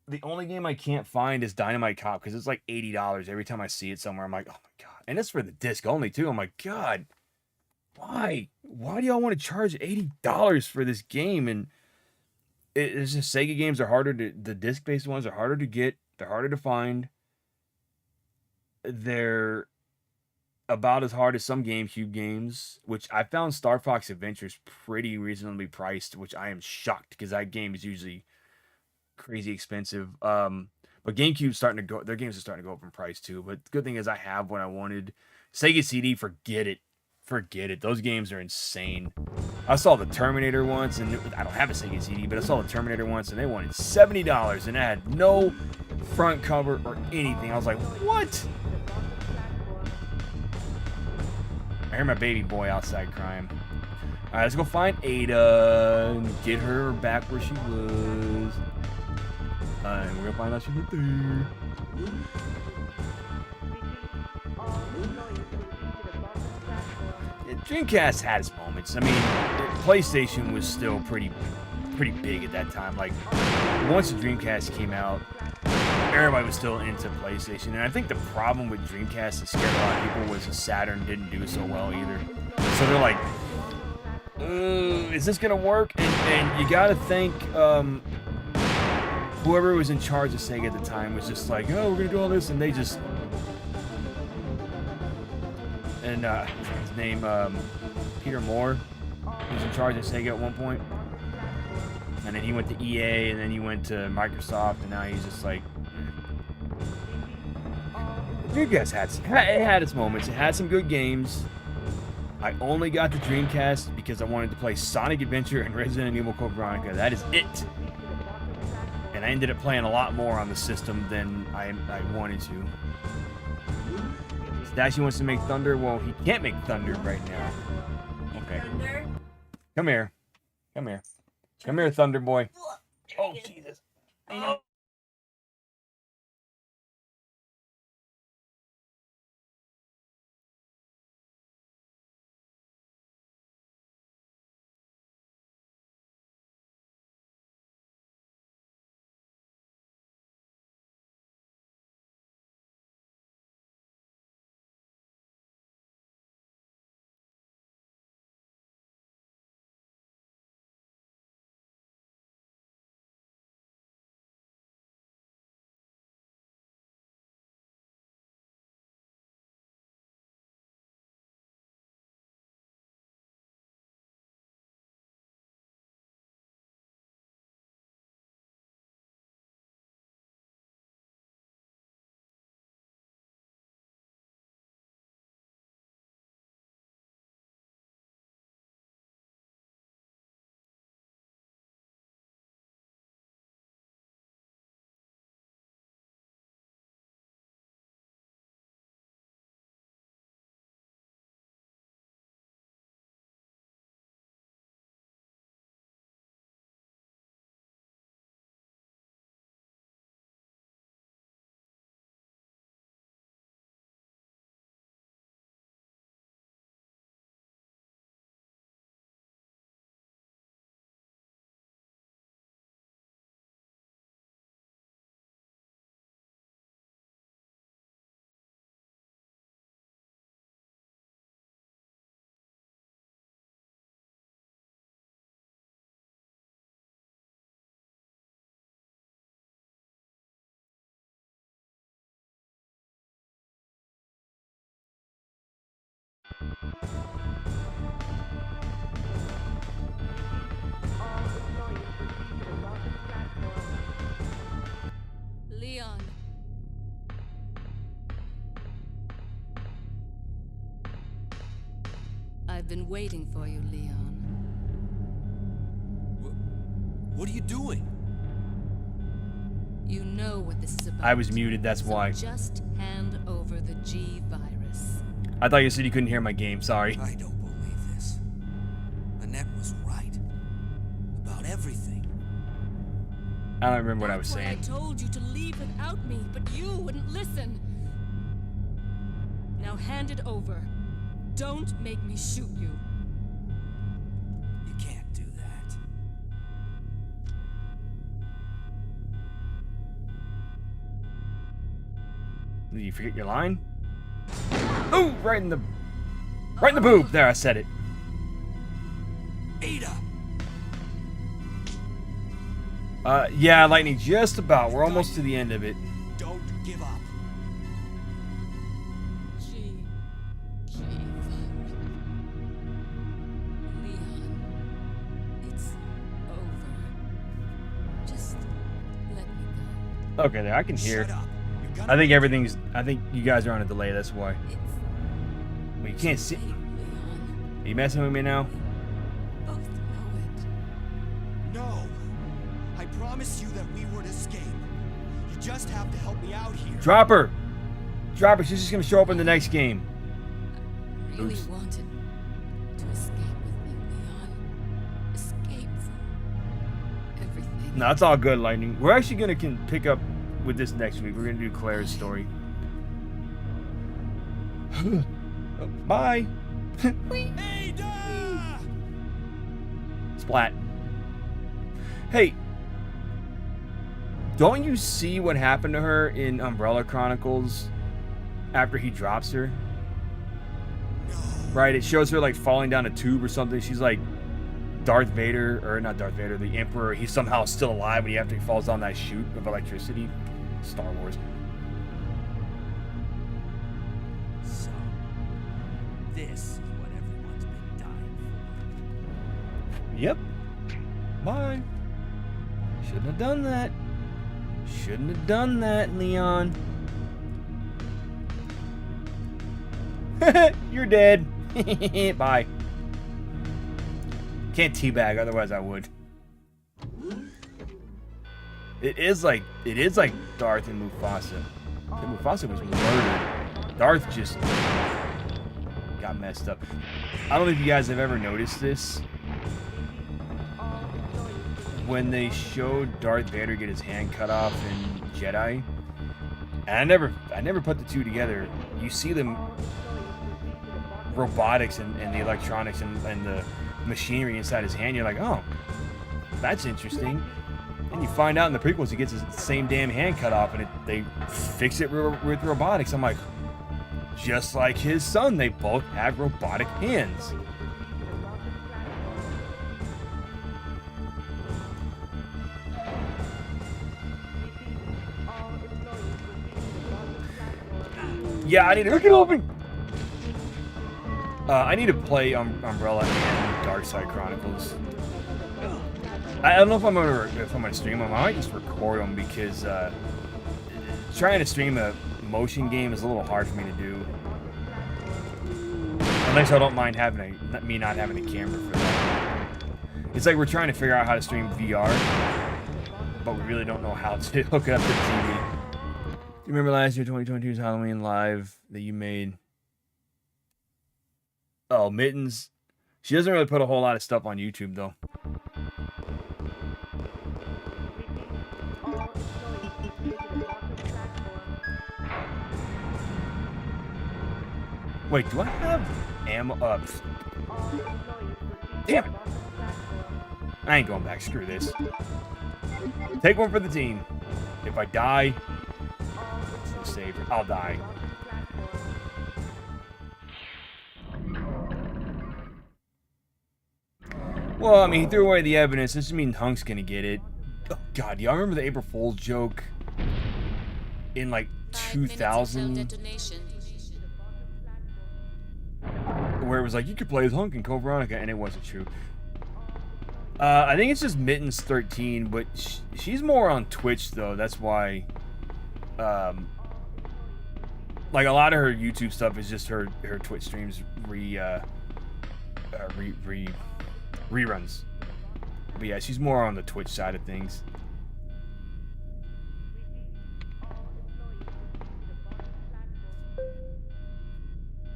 the only game I can't find is Dynamite Cop, because it's like $80 every time I see it somewhere. I'm like, oh my god. And it's for the disc only too. I'm like, god, why do y'all want to charge $80 for this game? And it's just, Sega games are harder to, the disc-based ones are harder to get, they're harder to find. They're about as hard as some GameCube games, which I found Star Fox Adventures pretty reasonably priced, which I am shocked, because that game is usually crazy expensive. But GameCube's their games are starting to go up in price too. But the good thing is I have what I wanted. Sega CD, forget it. Those games are insane. I saw the Terminator once, and I don't have a Sega CD, but I saw the Terminator once, and they wanted $70, and it had no front cover, or anything. I was like, what? I hear my baby boy outside crying. Alright, let's go find Ada and get her back where she was. And we're gonna find out she's not there. Yeah, Dreamcast had its moments. I mean, PlayStation was still pretty big at that time. Like, once the Dreamcast came out, everybody was still into PlayStation. And I think the problem with Dreamcast that scared a lot of people was the Saturn didn't do so well either. So they're like, is this gonna work? And you gotta think, whoever was in charge of Sega at the time was just like, oh, we're gonna do all this, and they just... And, his name, Peter Moore, he was in charge of Sega at one point. And then he went to EA, and then he went to Microsoft, and now he's just like... Dreamcast had its moments. It had some good games. I only got the Dreamcast because I wanted to play Sonic Adventure and Resident Evil Code Veronica. That is it. And I ended up playing a lot more on the system than I wanted to. Stashy wants to make Thunder. Well, he can't make Thunder right now. Okay. Come here. Come here. Come here, Thunder Boy. Oh, Jesus. Oh. Leon. I've been waiting for you, Leon. What are you doing? You know what this is about. I was muted, that's So why. just hand over the G virus. I thought you said you couldn't hear my game, sorry. I don't believe this. Annette was right. About everything. I don't remember what I was That's why saying. I told you to leave without me, but you wouldn't listen. Now hand it over. Don't make me shoot you. You can't do that. Did you forget your line? Oh, right in the boob. There, I said it. Ada! Yeah, Lightning, just about. We're almost to the end of it. Don't give up. G virus. Leon, it's over. Just let me go. Okay, there, I can hear. Shut up. You're gonna I think you guys are on a delay, that's why. It's Well, you can't see. late, Leon. Are you messing with me now? Both know it. No. I promised you that we would escape. You just have to help me out here. Drop her. Drop her. She's just gonna show up in the next game. I really Oops. wanted to escape with you, Leon. Escape from everything. No, it's all good, Lightning. We're actually gonna pick up with this next week. We're gonna do Claire's story. Bye. Ada! Splat. Hey, don't you see what happened to her in Umbrella Chronicles after he drops her? Right, it shows her like falling down a tube or something. She's like Darth Vader, or not Darth Vader, the Emperor. He's somehow still alive when after he falls down that chute of electricity. Star Wars. So, this is what everyone's been dying for. Yep. Bye. Shouldn't have done that. Shouldn't have done that, Leon. You're dead. Bye. Can't teabag, otherwise I would. It is like Darth and Mufasa. And Mufasa was murdered. Darth just got messed up. I don't know if you guys have ever noticed this. When they showed Darth Vader get his hand cut off in Jedi, and I never put the two together. You see them robotics and the electronics and the machinery inside his hand. You're like, oh, that's interesting. And you find out in the prequels he gets his same damn hand cut off, and they fix it with robotics. I'm like, just like his son, they both have robotic hands. Yeah, I need to get open. I need to play Umbrella and Dark Side Chronicles. I don't know if I'm gonna stream them. I might just record them because trying to stream a motion game is a little hard for me to do. Unless I don't mind me not having a camera for that. It's like we're trying to figure out how to stream VR, but we really don't know how to hook it up to the TV. Do you remember last year, 2022's Halloween Live that you made? Oh, Mittens. She doesn't really put a whole lot of stuff on YouTube, though. Wait, do I have ammo? Damn it! I ain't going back. Screw this. Take one for the team. If I die, it's safe. I'll die. Well, I mean, he threw away the evidence. This doesn't mean Hunk's gonna get it. Oh, God, y'all remember the April Fool's joke in, like, 2000? Where it was like, you could play as Hunk in Code Veronica, and it wasn't true. I think it's just Mittens 13, but she's more on Twitch, though. That's why, like, a lot of her YouTube stuff is just her Twitch streams reruns. But yeah, she's more on the Twitch side of things.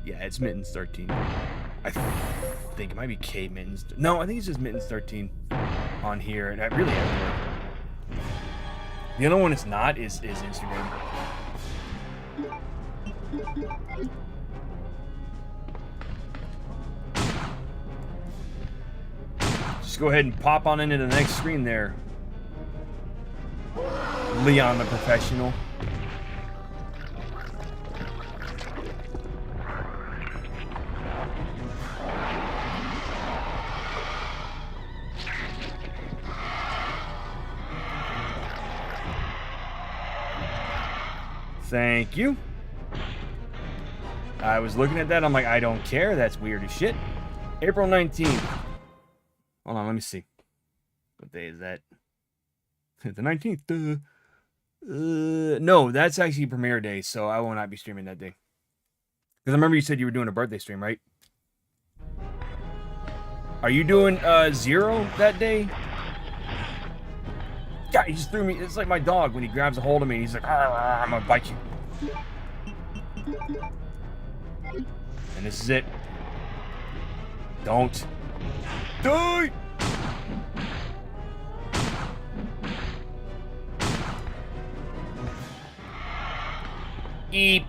Yeah, it's Mittens 13. I think it might be K Mittens. No, I think it's just Mittens 13 on here, and I really have to. The other one it's not is Instagram. Just go ahead and pop on into the next screen there. Leon the Professional. Thank you. I was looking at that. I'm like, I don't care. That's weird as shit. April 19th. Hold on, let me see. What day is that? The 19th. No, that's actually premiere day, so I will not be streaming that day. Because I remember you said you were doing a birthday stream, right? Are you doing 0 that day? God, he just threw me. It's like my dog when he grabs a hold of me. He's like, I'm gonna bite you. And this is it. Don't die. Eep.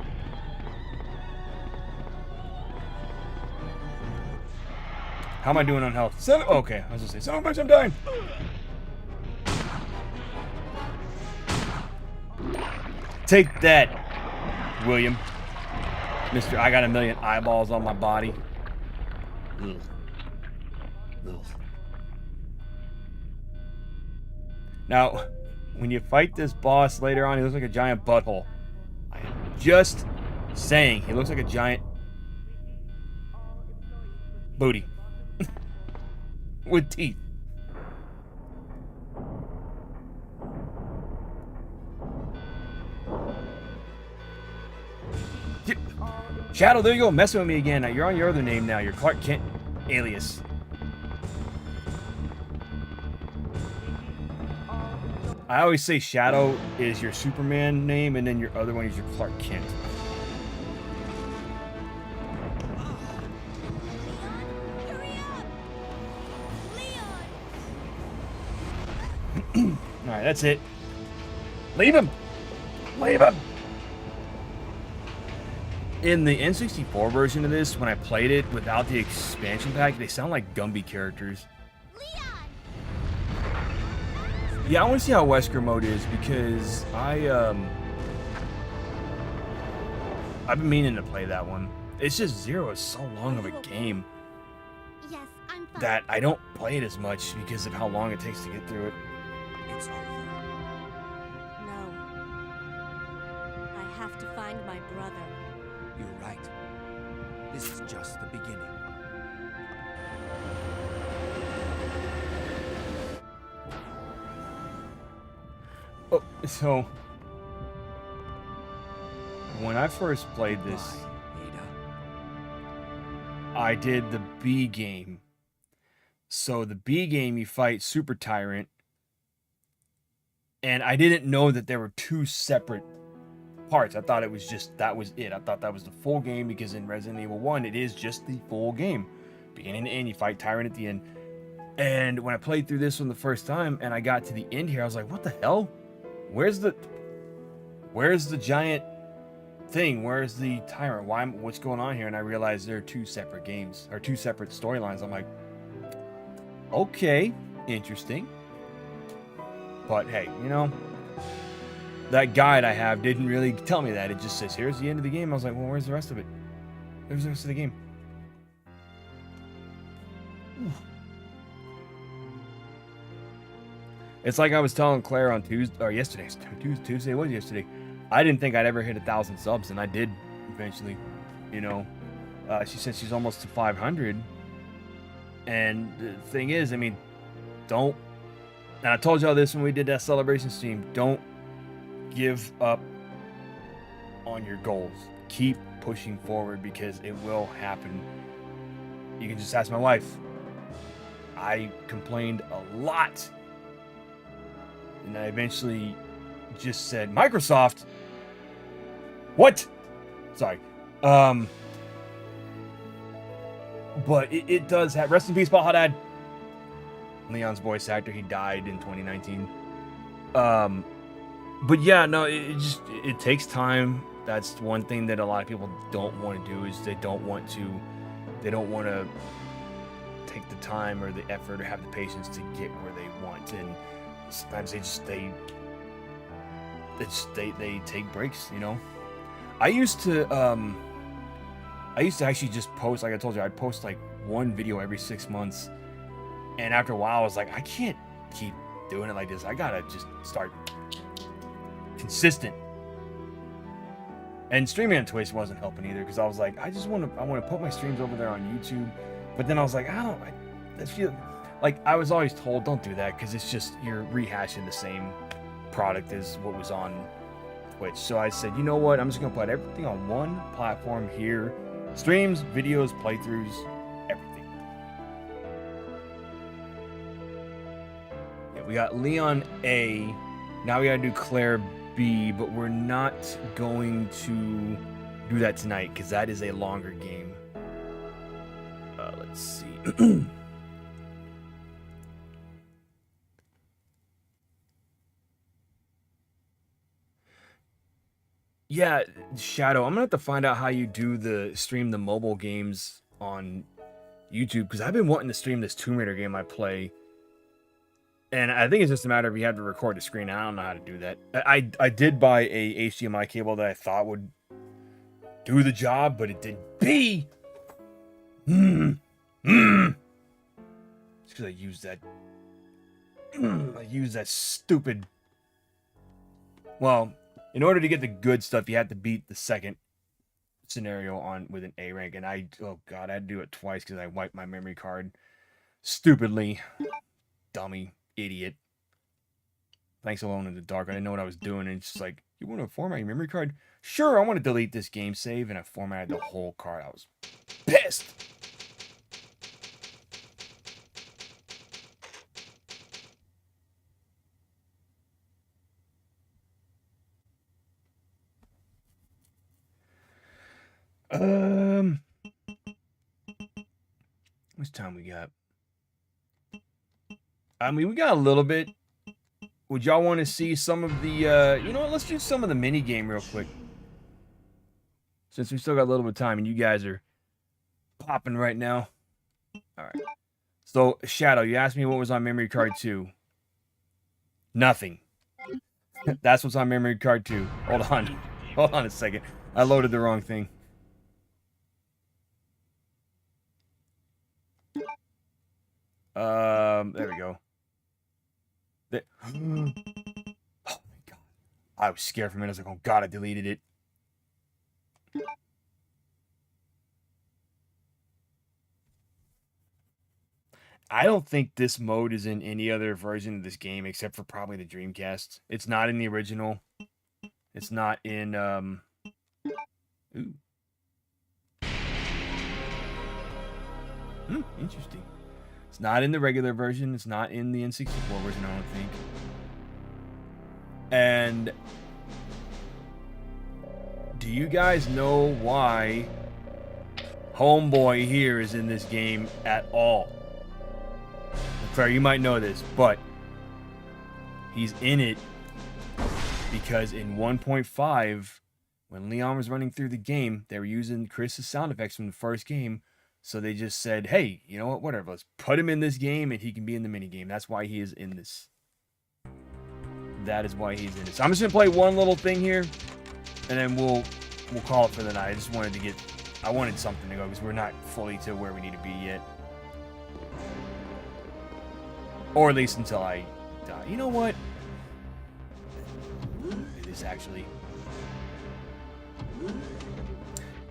How am I doing on health? Okay, I was gonna say, son of a bitch, I'm dying. Take that, William. Mister, I got a million eyeballs on my body. Ugh. Ugh. Now, when you fight this boss later on, he looks like a giant butthole. I am just saying, he looks like a giant booty. With teeth. Shadow, there you go, messing with me again. Now, you're on your other name now. You're Clark Kent alias. I always say Shadow is your Superman name, and then your other one is your Clark Kent. Alright, that's it. Leave him! Leave him! In the N64 version of this, when I played it without the expansion pack, they sound like Gumby characters. Yeah, I want to see how Wesker mode is because I've been meaning to play that one. It's just Zero is so long of a game that I don't play it as much because of how long it takes to get through it. It's over. No. I have to find my brother. You're right. This is just the beginning. Oh, so when I first played this, I did the B game. So the B game, you fight Super Tyrant, and I didn't know that there were two separate parts. I thought it was just, that was it. I thought that was the full game because in Resident Evil 1, it is just the full game. Beginning to end, you fight Tyrant at the end. And when I played through this one the first time and I got to the end here, I was like, what the hell? Where's the giant thing? Where's the Tyrant? What's going on here? And I realized there are two separate games, or two separate storylines. I'm like, okay, interesting. But hey, you know, that guide I have didn't really tell me that. It just says, here's the end of the game. I was like, well, where's the rest of it? Where's the rest of the game? It's like I was telling Claire on Tuesday, or yesterday. Tuesday was yesterday. I didn't think I'd ever hit 1,000 subs, and I did eventually. You know, she said she's almost to 500. And the thing is, I mean, don't. And I told y'all this when we did that celebration stream. Don't give up on your goals. Keep pushing forward because it will happen. You can just ask my wife. I complained a lot. And I eventually just said, Microsoft? What? Sorry. But it does have... Rest in peace, Baja Dad. Leon's voice actor, he died in 2019. But yeah, no, it takes time. That's one thing that a lot of people don't want to do is they don't want to take the time or the effort or have the patience to get where they want. And sometimes they take breaks, you know. I used to actually just post, like I told you, I'd post like one video every 6 months. And after a while, I was like, I can't keep doing it like this. I gotta just start consistent. And streaming on Twitch wasn't helping either because I was like, I want to put my streams over there on YouTube. But then I was like, I feel like I was always told, don't do that because it's just you're rehashing the same product as what was on Twitch. So I said, you know what? I'm just gonna put everything on one platform here: streams, videos, playthroughs, everything. Yep. we got Leon A. Now we gotta do Claire B, but we're not going to do that tonight because that is a longer game. Let's see. Yeah, Shadow, I'm gonna have to find out how you do the mobile games on YouTube, because I've been wanting to stream this Tomb Raider game I play. And I think it's just a matter of you have to record the screen. I don't know how to do that. I did buy a HDMI cable that I thought would do the job, but it did B. It's because I used that. I used that stupid. Well, in order to get the good stuff, you have to beat the second scenario on with an A rank, and oh god, I had to do it twice because I wiped my memory card stupidly. Dummy, idiot. Thanks, Alone in the Dark. I didn't know what I was doing, and it's just like, you want to format your memory card? Sure, I want to delete this game save, and I formatted the whole card. I was pissed. Much time we got? I mean, we got a little bit. Would y'all want to see some of the, you know what, let's do some of the mini game real quick. Since we still got a little bit of time and you guys are popping right now. Alright. So, Shadow, you asked me what was on memory card 2. Nothing. That's what's on memory card 2. Hold on. Hold on a second. I loaded the wrong thing. There we go. Oh my god. I was scared for a minute. I was like, oh god, I deleted it. I don't think this mode is in any other version of this game except for probably the Dreamcast. It's not in the original. It's not in, Ooh. Interesting. It's not in the regular version. It's not in the N64 version, I don't think. And do you guys know why Homeboy here is in this game at all? Fair, you might know this, but he's in it because in 1.5, when Leon was running through the game, they were using Chris's sound effects from the first game. So they just said, hey, you know what, whatever, let's put him in this game and he can be in the minigame. That's why he is in this. That is why he's in this. I'm just going to play one little thing here, and then we'll call it for the night. I just wanted to get, I wanted something to go because we're not fully to where we need to be yet. Or at least until I die. You know what? It is actually...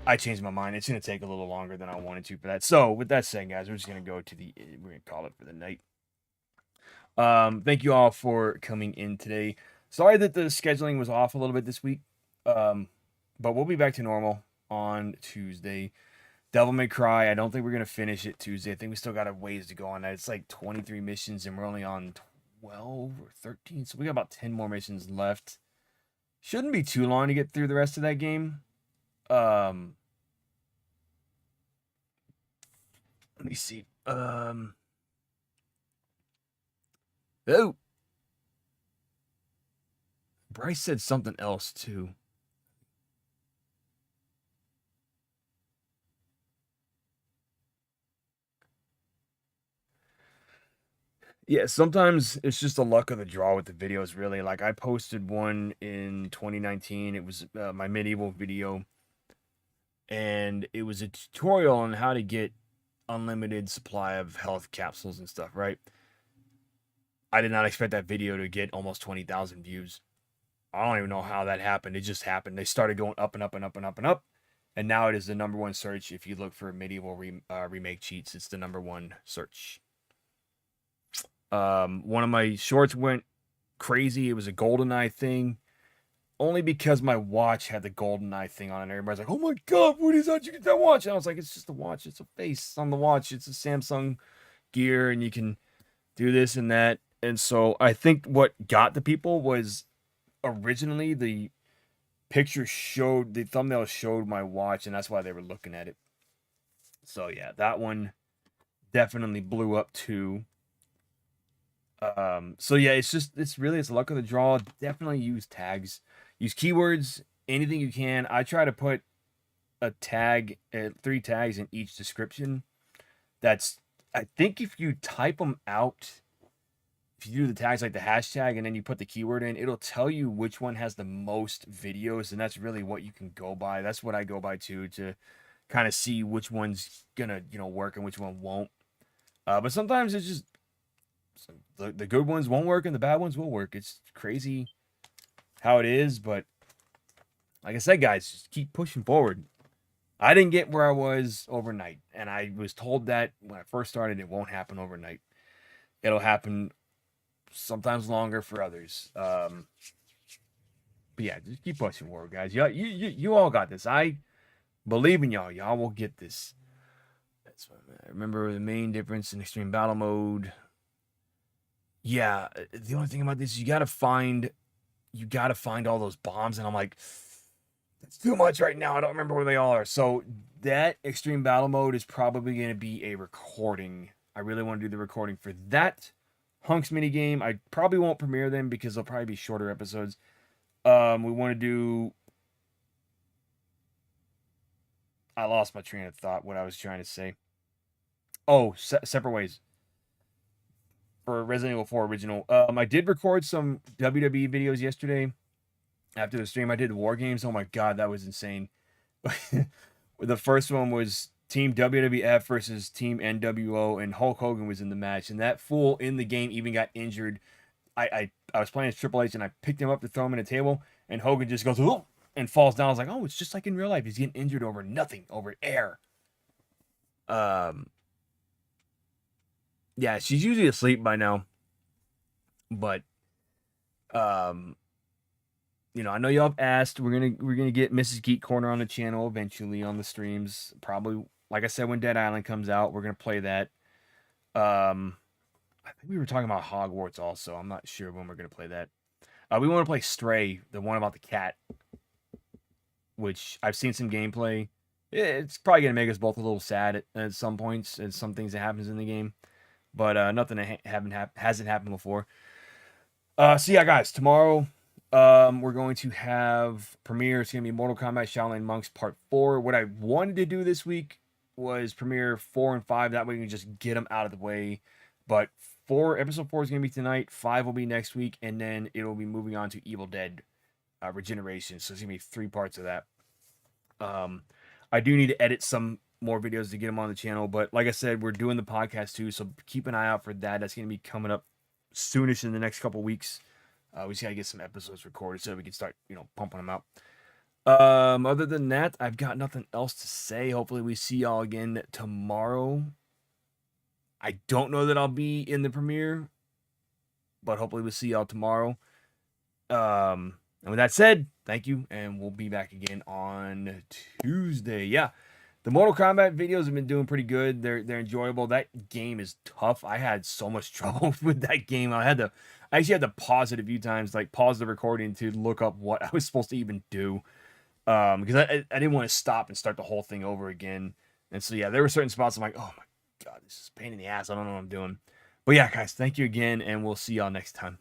I changed my mind. It's going to take a little longer than I wanted to for that. So, with that said, guys, we're just going to go to we're going to call it for the night. Thank you all for coming in today. Sorry that the scheduling was off a little bit this week. But we'll be back to normal on Tuesday. Devil May Cry, I don't think we're going to finish it Tuesday. I think we still got a ways to go on that. It's like 23 missions, and we're only on 12 or 13. So, we got about 10 more missions left. Shouldn't be too long to get through the rest of that game. Let me see. Oh. Bryce said something else too. Yeah, sometimes it's just the luck of the draw with the videos, really. Like, I posted one in 2019. It was my medieval video. And it was a tutorial on how to get unlimited supply of health capsules and stuff, right? I did not expect that video to get almost 20,000 views. I don't even know how that happened. It just happened. They started going up and up and up and up and up. And now it is the #1 search. If you look for medieval remake cheats, it's the #1 search. One of my shorts went crazy. It was a GoldenEye thing. Only because my watch had the GoldenEye thing on it. And everybody's like, oh my god, what is that? You get that watch? And I was like, it's just a watch. It's a face on the watch. It's a Samsung Gear, and you can do this and that. And so I think what got the people was originally the thumbnail showed my watch, and that's why they were looking at it. So yeah, that one definitely blew up too. So yeah, it's luck of the draw. Definitely use tags, use keywords, anything you can. I try to put a tag, 3 tags in each description. I think if you type them out, if you do the tags like the hashtag and then you put the keyword in, it'll tell you which one has the most videos, and that's really what you can go by. That's what I go by too, to kind of see which one's gonna work and which one won't. But sometimes it's just the good ones won't work and the bad ones will work. It's crazy how it is, but like I said, guys, just keep pushing forward. I didn't get where I was overnight, and I was told that when I first started, it won't happen overnight. It'll happen sometimes longer for others. But yeah, just keep pushing forward, guys. You all got this. I believe in y'all. Y'all will get this. That's what I remember. The main difference in extreme battle mode. Yeah, the only thing about this, you gotta find all those bombs, and I'm like, that's too much right now. I don't remember where they all are. So that extreme battle mode is probably gonna be a recording. I really want to do the recording for that Hunks mini game. I probably won't premiere them because they'll probably be shorter episodes. We want to do. I lost my train of thought. What I was trying to say. Oh, separate ways. For Resident Evil 4 original. I did record some WWE videos yesterday. After the stream, I did War Games. Oh my god, that was insane. The first one was Team WWF versus Team NWO, and Hulk Hogan was in the match. And that fool in the game even got injured. I was playing as Triple H, and I picked him up to throw him in a table, and Hogan just goes, "Oh," and falls down. I was like, oh, it's just like in real life. He's getting injured over nothing, over air. Yeah, she's usually asleep by now. But I know y'all have asked. We're gonna get Mrs. Geek Corner on the channel eventually on the streams. Probably, like I said, when Dead Island comes out, we're gonna play that. I think we were talking about Hogwarts also. I'm not sure when we're gonna play that. We want to play Stray, the one about the cat, which I've seen some gameplay. It's probably gonna make us both a little sad at some points and some things that happens in the game. But nothing that hasn't happened before. So yeah, guys, tomorrow we're going to have premiere. It's going to be Mortal Kombat Shaolin Monks Part 4. What I wanted to do this week was premiere 4 and 5. That way we can just get them out of the way. But episode 4 is going to be tonight. 5 will be next week. And then it'll be moving on to Evil Dead Regeneration. So it's going to be 3 parts of that. I do need to edit some more videos to get them on the channel, but like I said, we're doing the podcast too, so keep an eye out for that. That's going to be coming up soonish in the next couple weeks. We just got to get some episodes recorded so we can start pumping them out. Other than that, I've got nothing else to say. Hopefully we see y'all again tomorrow. I don't know that I'll be in the premiere, but hopefully we'll see y'all tomorrow. And with that said, thank you, and we'll be back again on Tuesday. Yeah. The Mortal Kombat videos have been doing pretty good. They're enjoyable. That game is tough. I had so much trouble with that game. I actually had to pause it a few times, like pause the recording to look up what I was supposed to even do. Because I didn't want to stop and start the whole thing over again. And so yeah, there were certain spots I'm like, oh my god, this is a pain in the ass. I don't know what I'm doing. But yeah, guys, thank you again, and we'll see y'all next time.